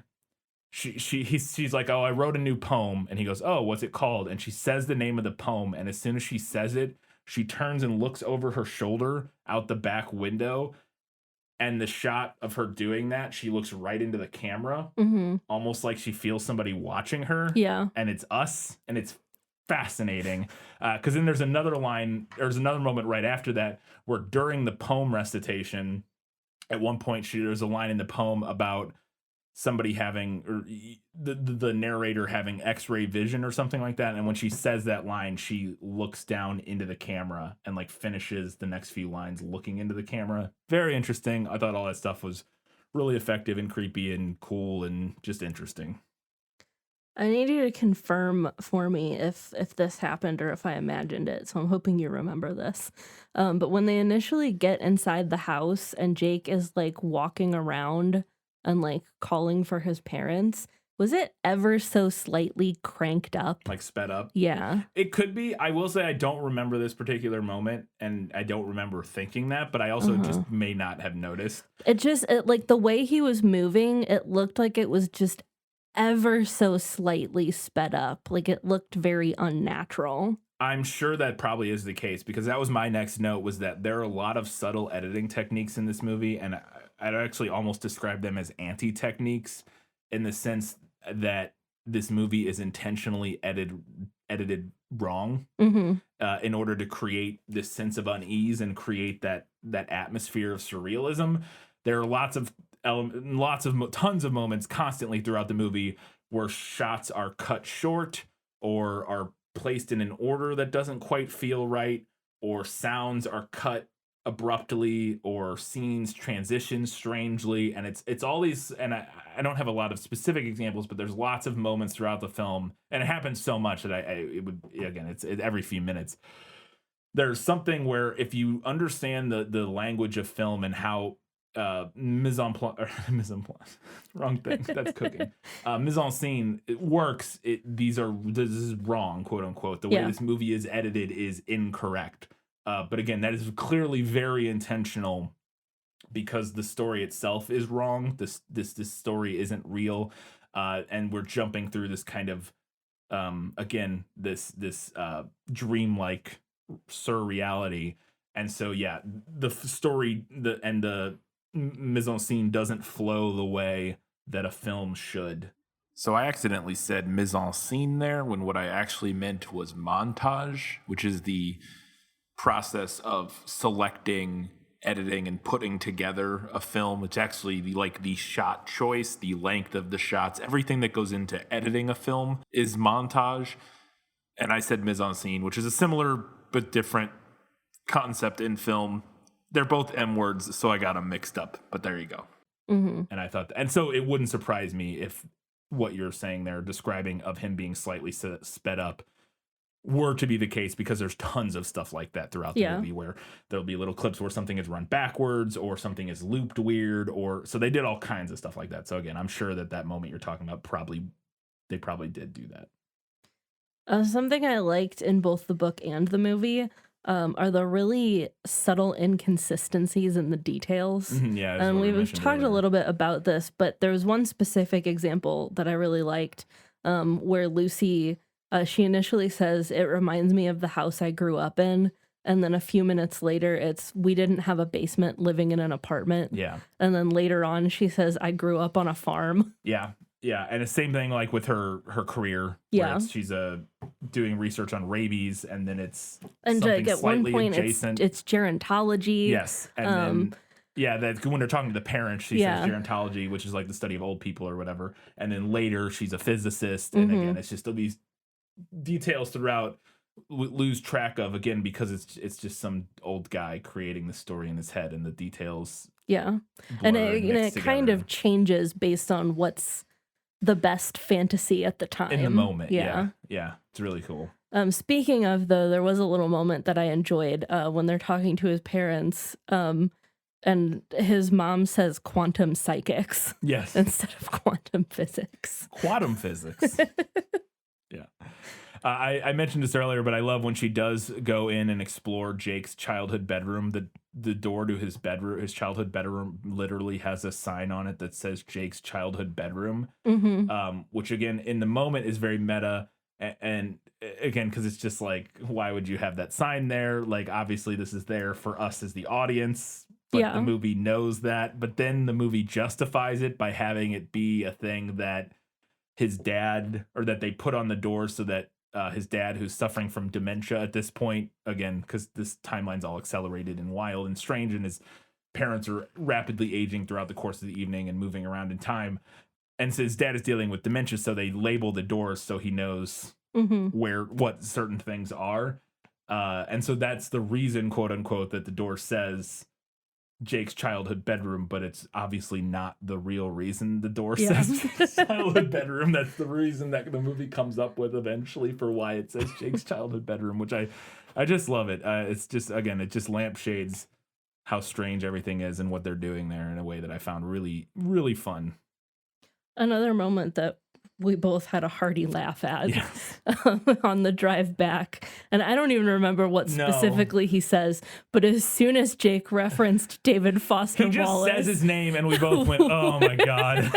she's like, oh, I wrote a new poem, and he goes, oh, what's it called? And she says the name of the poem, and as soon as she says it, she turns and looks over her shoulder out the back window, and the shot of her doing that, she looks right into the camera, almost like she feels somebody watching her. Yeah. And it's us, and it's fascinating. Because then there's another moment right after that where during the poem recitation, at one point, there's a line in the poem about somebody having, or the narrator having X-ray vision or something like that, and when she says that line, she looks down into the camera and like finishes the next few lines looking into the camera. Very interesting. I thought all that stuff was really effective and creepy and cool and just interesting. I need you to confirm for me if this happened or if I imagined it, so I'm hoping you remember this. But when they initially get inside the house and Jake is like walking around and like calling for his parents, was it ever so slightly cranked up? Like sped up? Yeah. It could be. I will say I don't remember this particular moment, and I don't remember thinking that, but I also just may not have noticed. It like the way he was moving, it looked like it was just ever so slightly sped up. Like it looked very unnatural. I'm sure that probably is the case, because that was my next note, was that there are a lot of subtle editing techniques in this movie, and I'd actually almost describe them as anti-techniques, in the sense that this movie is intentionally edited wrong in order to create this sense of unease and create that atmosphere of surrealism. There are tons of moments constantly throughout the movie where shots are cut short or are placed in an order that doesn't quite feel right, or sounds are cut abruptly, or scenes transition strangely, and it's all these, and I don't have a lot of specific examples, but there's lots of moments throughout the film, and it happens so much that it's every few minutes. There's something where if you understand the language of film and how mise en place, wrong thing. That's cooking. Mise en scene, it works. This is wrong, quote unquote. The way this movie is edited is incorrect. But again, that is clearly very intentional because the story itself is wrong. This story isn't real, and we're jumping through this kind of again this dreamlike surreality. And so the story and the mise en scene doesn't flow the way that a film should. So I accidentally said mise en scene there when what I actually meant was montage, which is the process of selecting, editing, and putting together a film. It's actually the shot choice, the length of the shots, everything that goes into editing a film is montage. And I said mise en scene, which is a similar but different concept in film. They're both M words, so I got them mixed up, but there you go. And I thought, and so it wouldn't surprise me if what you're saying there, describing of him being slightly sped up, were to be the case, because there's tons of stuff like that throughout the movie where there'll be little clips where something is run backwards or something is looped weird, or so they did all kinds of stuff like that. So again, I'm sure that moment you're talking about they probably did do that. Something I liked in both the book and the movie are the really subtle inconsistencies in the details. And we've talked a little bit about this, but there was one specific example that I really liked, where Lucy, she initially says, "It reminds me of the house I grew up in." And then a few minutes later, we didn't have a basement, living in an apartment. Yeah. And then later on, she says, "I grew up on a farm." Yeah. Yeah. And the same thing like with her career. Yeah. She's doing research on rabies, and then it's and something at one slightly point adjacent. it's gerontology. Yes. And then that when they're talking to the parents, she says gerontology, which is like the study of old people or whatever. And then later she's a physicist. And again, it's just these details throughout lose track of, again, because it's just some old guy creating the story in his head, and the details and it kind of changes based on what's the best fantasy at the time in the moment. Yeah, it's really cool. Speaking of, though, there was a little moment that I enjoyed when they're talking to his parents, and his mom says quantum psychics instead of quantum physics. Quantum physics. Yeah. I mentioned this earlier, but I love when she does go in and explore Jake's childhood bedroom. The door to his childhood bedroom, literally has a sign on it that says Jake's childhood bedroom, which again, in the moment, is very meta. And again, because it's just like, why would you have that sign there? Like, obviously, this is there for us as the audience, but the movie knows that. But then the movie justifies it by having it be a thing that his dad, or that they put on the door so that his dad, who's suffering from dementia at this point, again, because this timeline's all accelerated and wild and strange, and his parents are rapidly aging throughout the course of the evening and moving around in time. And so his dad is dealing with dementia, so they label the doors so he knows what certain things are. And so that's the reason, quote unquote, that the door says Jake's childhood bedroom, but it's obviously not the real reason the door says childhood bedroom. That's the reason that the movie comes up with eventually for why it says Jake's childhood bedroom, which I just love it. It's just, again, it just lampshades how strange everything is and what they're doing there in a way that I found really, really fun. Another moment that we both had a hearty laugh at on the drive back. And I don't even remember what specifically he says, but as soon as Jake referenced David Foster Wallace, he just says his name and we both went, oh my God.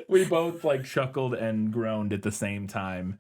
We both like chuckled and groaned at the same time.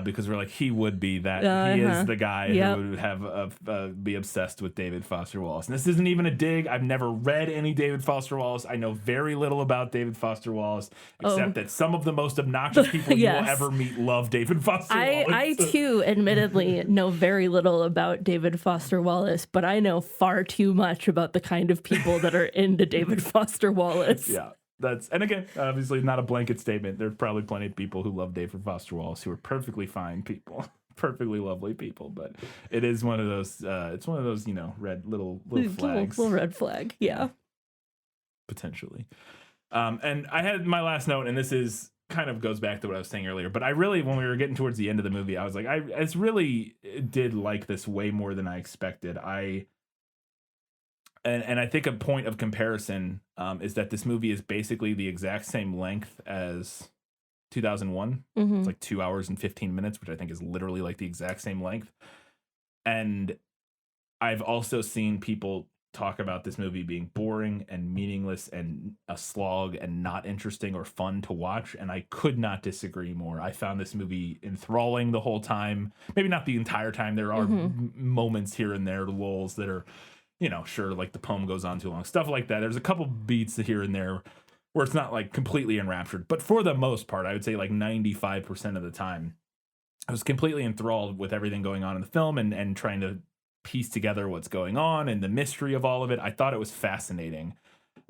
Because we're like, he would be that. He is the guy who would have be obsessed with David Foster Wallace. And this isn't even a dig. I've never read any David Foster Wallace. I know very little about David Foster Wallace, except that some of the most obnoxious people you will ever meet love David Foster Wallace. I too, admittedly, know very little about David Foster Wallace, but I know far too much about the kind of people that are into David Foster Wallace. Yeah. And again, obviously not a blanket statement. There's probably plenty of people who love David Foster Wallace who are perfectly fine people, perfectly lovely people. But it is one of those, it's one of those, red little flags. Little red flag, yeah. Potentially. And I had my last note, and this is kind of goes back to what I was saying earlier. But I really, when we were getting towards the end of the movie, I was like, I really did like this way more than I expected. and I think a point of comparison is that this movie is basically the exact same length as 2001. It's like 2 hours and 15 minutes, which I think is literally like the exact same length. And I've also seen people talk about this movie being boring and meaningless and a slog and not interesting or fun to watch. And I could not disagree more. I found this movie enthralling the whole time. Maybe not the entire time. There are moments here and there, lulls that are, you know, sure, like the poem goes on too long, stuff like that. There's a couple beats here and there where it's not like completely enraptured, but for the most part, I would say like 95% of the time, I was completely enthralled with everything going on in the film and trying to piece together what's going on and the mystery of all of it. I thought it was fascinating,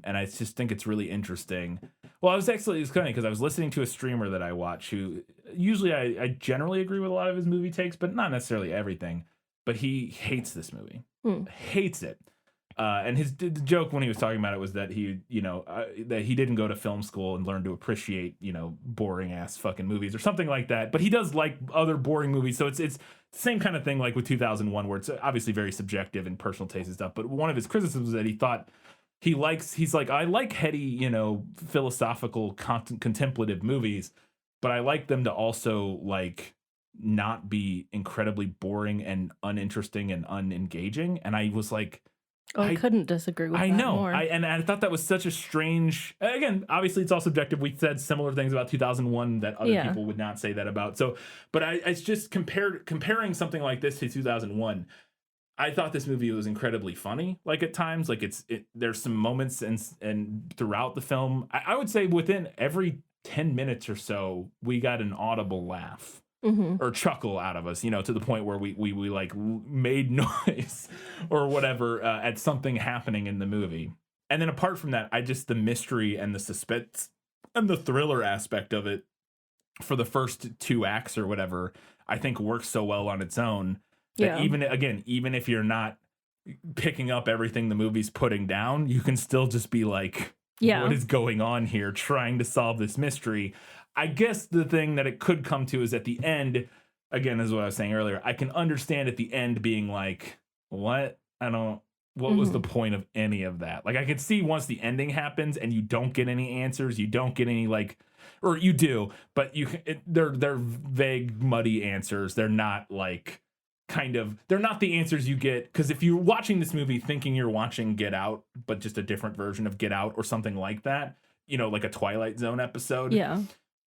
and I just think it's really interesting. Well, it's funny because I was listening to a streamer that I watch who usually I generally agree with a lot of his movie takes, but not necessarily everything. But he hates this movie, hates it. And the joke when he was talking about it was that that he didn't go to film school and learn to appreciate, boring ass fucking movies or something like that. But he does like other boring movies. So it's the same kind of thing like with 2001, where it's obviously very subjective and personal taste and stuff. But one of his criticisms was that he thought he's like, I like heady, philosophical, contemplative movies, but I like them to also like not be incredibly boring and uninteresting and unengaging. And I was like, I couldn't disagree with that more. And I thought that was such a strange, again, obviously it's all subjective. We said similar things about 2001 that other people would not say that about. So, but it's just comparing something like this to 2001. I thought this movie was incredibly funny. Like at times, like there's some moments and throughout the film, I would say within every 10 minutes or so, we got an audible laugh. Or chuckle out of us, to the point where we like made noise or whatever at something happening in the movie. And then apart from that, the mystery and the suspense and the thriller aspect of it for the first 2 acts or whatever, I think works so well on its own that even if you're not picking up everything the movie's putting down, you can still just be like, what is going on here, trying to solve this mystery. I guess the thing that it could come to is at the end, again, is what I was saying earlier. I can understand at the end being like, what was the point of any of that? Like I could see once the ending happens and you don't get any answers, you don't get any or you do, but they're vague, muddy answers. They're not like they're not the answers you get. Because if you're watching this movie thinking you're watching Get Out, but just a different version of Get Out or something like that, like a Twilight Zone episode. Yeah.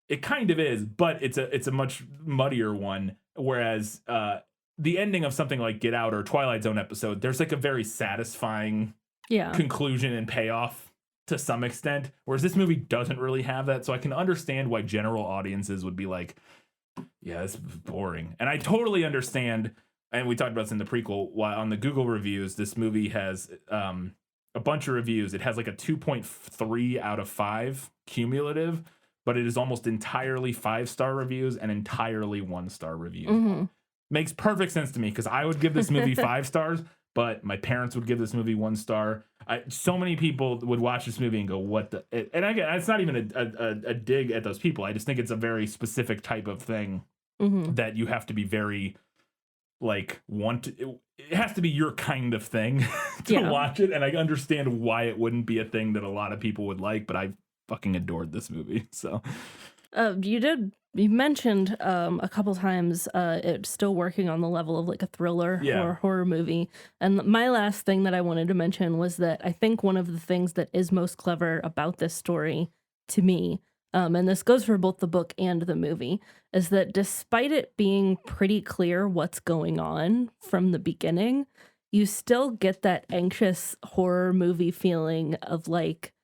It kind of is, but it's a much muddier one. Whereas the ending of something like Get Out or Twilight Zone episode, there's like a very satisfying conclusion and payoff to some extent. Whereas this movie doesn't really have that. So I can understand why general audiences would be like, yeah, this is boring. And I totally understand. And we talked about this in the prequel. Why on the Google reviews, this movie has a bunch of reviews. It has like a 2.3 out of 5 cumulative. But it is almost entirely 5-star reviews and entirely 1-star reviews. Makes perfect sense to me because I would give this movie 5 stars, but my parents would give this movie 1 star. So many people would watch this movie and go, "What the?" And again, it's not even a dig at those people. I just think it's a very specific type of thing that you have to be very like it has to be your kind of thing to watch it. And I understand why it wouldn't be a thing that a lot of people would like, but I fucking adored this movie. So you mentioned a couple times it's still working on the level of like a thriller or horror movie, and my last thing that I wanted to mention was that I think one of the things that is most clever about this story to me, and this goes for both the book and the movie, is that despite it being pretty clear what's going on from the beginning, you still get that anxious horror movie feeling of like,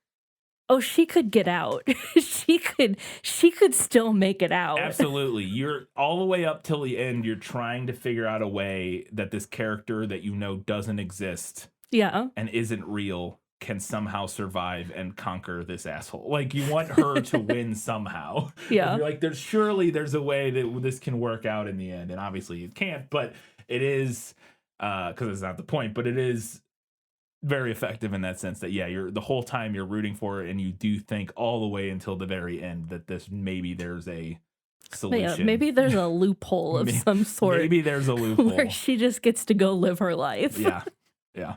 oh, she could get out. she could still make it out. Absolutely. You're all the way up till the end. You're trying to figure out a way that this character that doesn't exist and isn't real can somehow survive and conquer this asshole. Like you want her to win somehow. Yeah. You're like, there's a way that this can work out in the end. And obviously it can't, but it is, because it's not the point, but it is very effective in that sense that you're the whole time you're rooting for it, and you do think all the way until the very end that there's a solution. Yeah, maybe there's a loophole of some sort. Maybe there's a loophole where she just gets to go live her life. Yeah.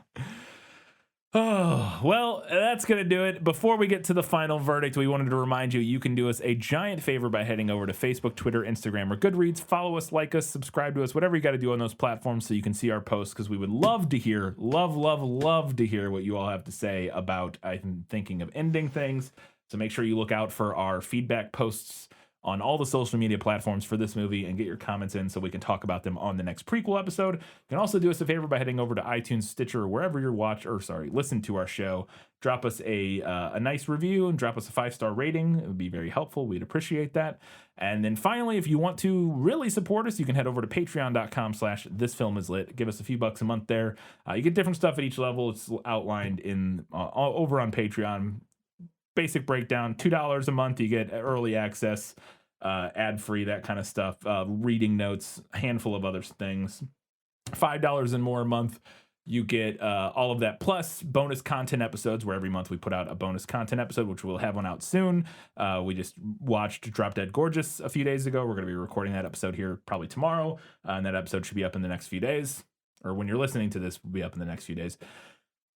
Oh, well, that's going to do it. Before we get to the final verdict, we wanted to remind you, you can do us a giant favor by heading over to Facebook, Twitter, Instagram, or Goodreads. Follow us, like us, subscribe to us, whatever you got to do on those platforms so you can see our posts, because we would love to hear, love to hear what you all have to say about I'm thinking of ending things. So make sure you look out for our feedback posts on all the social media platforms for this movie and get your comments in so we can talk about them on the next prequel episode. You can also do us a favor by heading over to iTunes, Stitcher, or wherever you're listen to our show. Drop us a nice review and drop us a 5-star rating. It would be very helpful. We'd appreciate that. And then finally, if you want to really support us, you can head over to patreon.com/thisfilmislit. Give us a few bucks a month there. You get different stuff at each level. It's outlined in over on Patreon. Basic breakdown, $2 a month, you get early access, ad-free, that kind of stuff, reading notes, a handful of other things. $5 and more a month, you get all of that, plus bonus content episodes, where every month we put out a bonus content episode, which we'll have one out soon. We just watched Drop Dead Gorgeous a few days ago. We're going to be recording that episode here probably tomorrow, and that episode should be up in the next few days, or when you're listening to this, will be up in the next few days.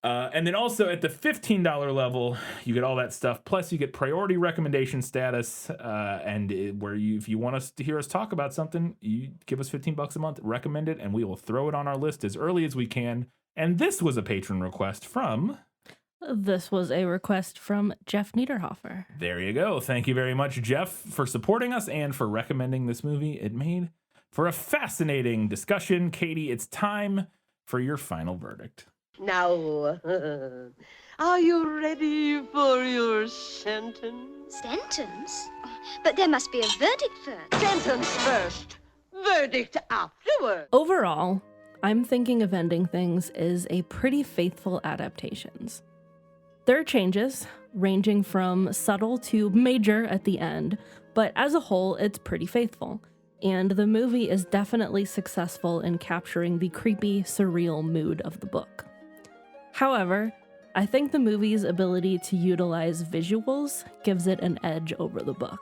And then also at the $15 level, you get all that stuff. Plus, you get priority recommendation status. If you want us to hear us talk about something, you give us $15 a month, recommend it, and we will throw it on our list as early as we can. And this was a patron request from... This was a request from Jeff Niederhofer. There you go. Thank you very much, Jeff, for supporting us and for recommending this movie. It made for a fascinating discussion. Katie, it's time for your final verdict. Now, are you ready for your sentence? Sentence? But there must be a verdict first. Sentence first, verdict afterward. Overall, I'm Thinking of Ending Things is a pretty faithful adaptations. There are changes, ranging from subtle to major at the end, but as a whole, it's pretty faithful. And the movie is definitely successful in capturing the creepy, surreal mood of the book. However, I think the movie's ability to utilize visuals gives it an edge over the book.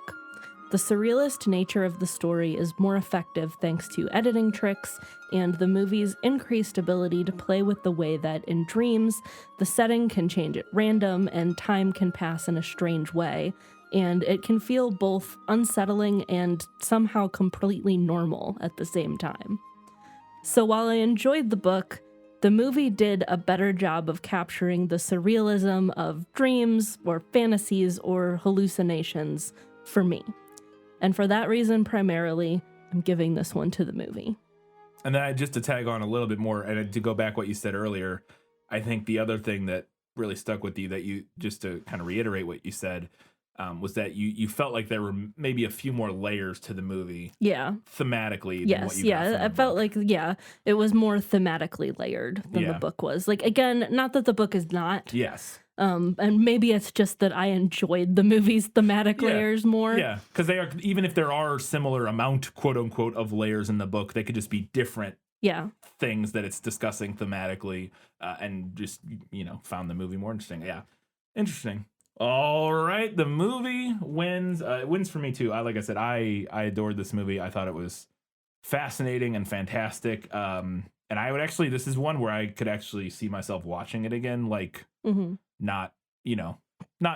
The surrealist nature of the story is more effective thanks to editing tricks and the movie's increased ability to play with the way that in dreams, the setting can change at random and time can pass in a strange way, and it can feel both unsettling and somehow completely normal at the same time. So while I enjoyed the book, the movie did a better job of capturing the surrealism of dreams or fantasies or hallucinations for me. And for that reason, primarily, I'm giving this one to the movie. And then just to tag on a little bit more, and to go back what you said earlier, I think the other thing that really stuck with you, that you, just to kind of reiterate what you said, was that you felt like there were maybe a few more layers to the movie. Yeah. Thematically. Yes. Than what you got from I felt like, it was more thematically layered than the book was. Like, again, not that the book is not. Yes. And maybe it's just that I enjoyed the movie's thematic layers more. Yeah. Because they are, even if there are similar amount, quote unquote, of layers in the book, they could just be different things that it's discussing thematically, and just, found the movie more interesting. Yeah. Interesting. All right, the movie wins. It wins for me too. Like I said, I adored this movie. I thought it was fascinating and fantastic. And I would actually, this is one where I could actually see myself watching it again. Like, not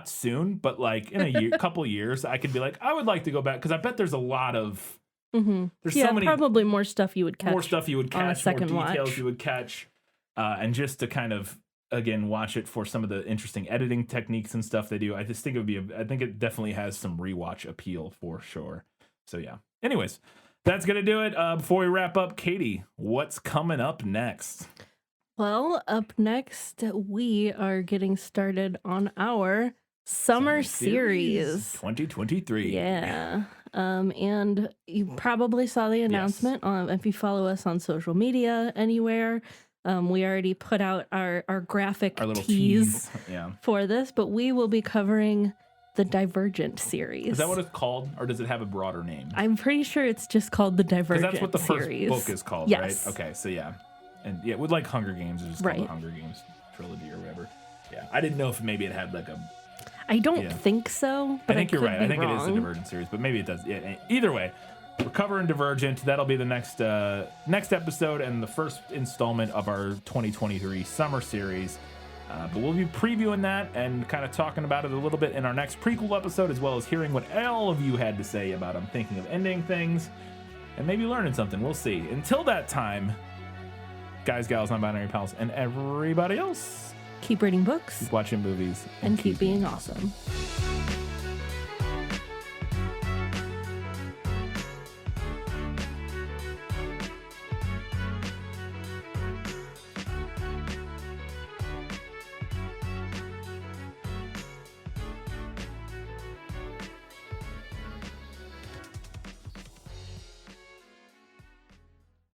soon, but like in a year, couple years, I could be like, I would like to go back, because I bet there's a lot of there's so many, probably more stuff you would catch. More stuff you would catch. On a second more details watch. You would catch, and just to kind of, again, watch it for some of the interesting editing techniques and stuff they do. I just think I think it definitely has some rewatch appeal for sure. So yeah. Anyways, that's gonna do it. Before we wrap up, Katie, what's coming up next? Well, up next, we are getting started on our summer series 2023. Yeah. And you probably saw the announcement if you follow us on social media anywhere. We already put out our graphic tease for this, but we will be covering the Divergent series. Is that what it's called, or does it have a broader name? I'm pretty sure it's just called the Divergent series. That's what the first book is called, right? Okay, so yeah. And yeah, with like Hunger Games, it's just called the Hunger Games trilogy or whatever. Yeah, I didn't know if maybe it had like a... I don't think so, but I think you're right. I think wrong. It is the Divergent series, but maybe it does. Yeah, either way, we're covering Divergent. That'll be the next episode and the first installment of our 2023 summer series. But we'll be previewing that and kind of talking about it a little bit in our next prequel episode, as well as hearing what all of you had to say about I'm thinking of ending things and maybe learning something. We'll see. Until that time, guys, gals, non-binary pals, and everybody else, Keep reading books keep watching movies and keep being awesome.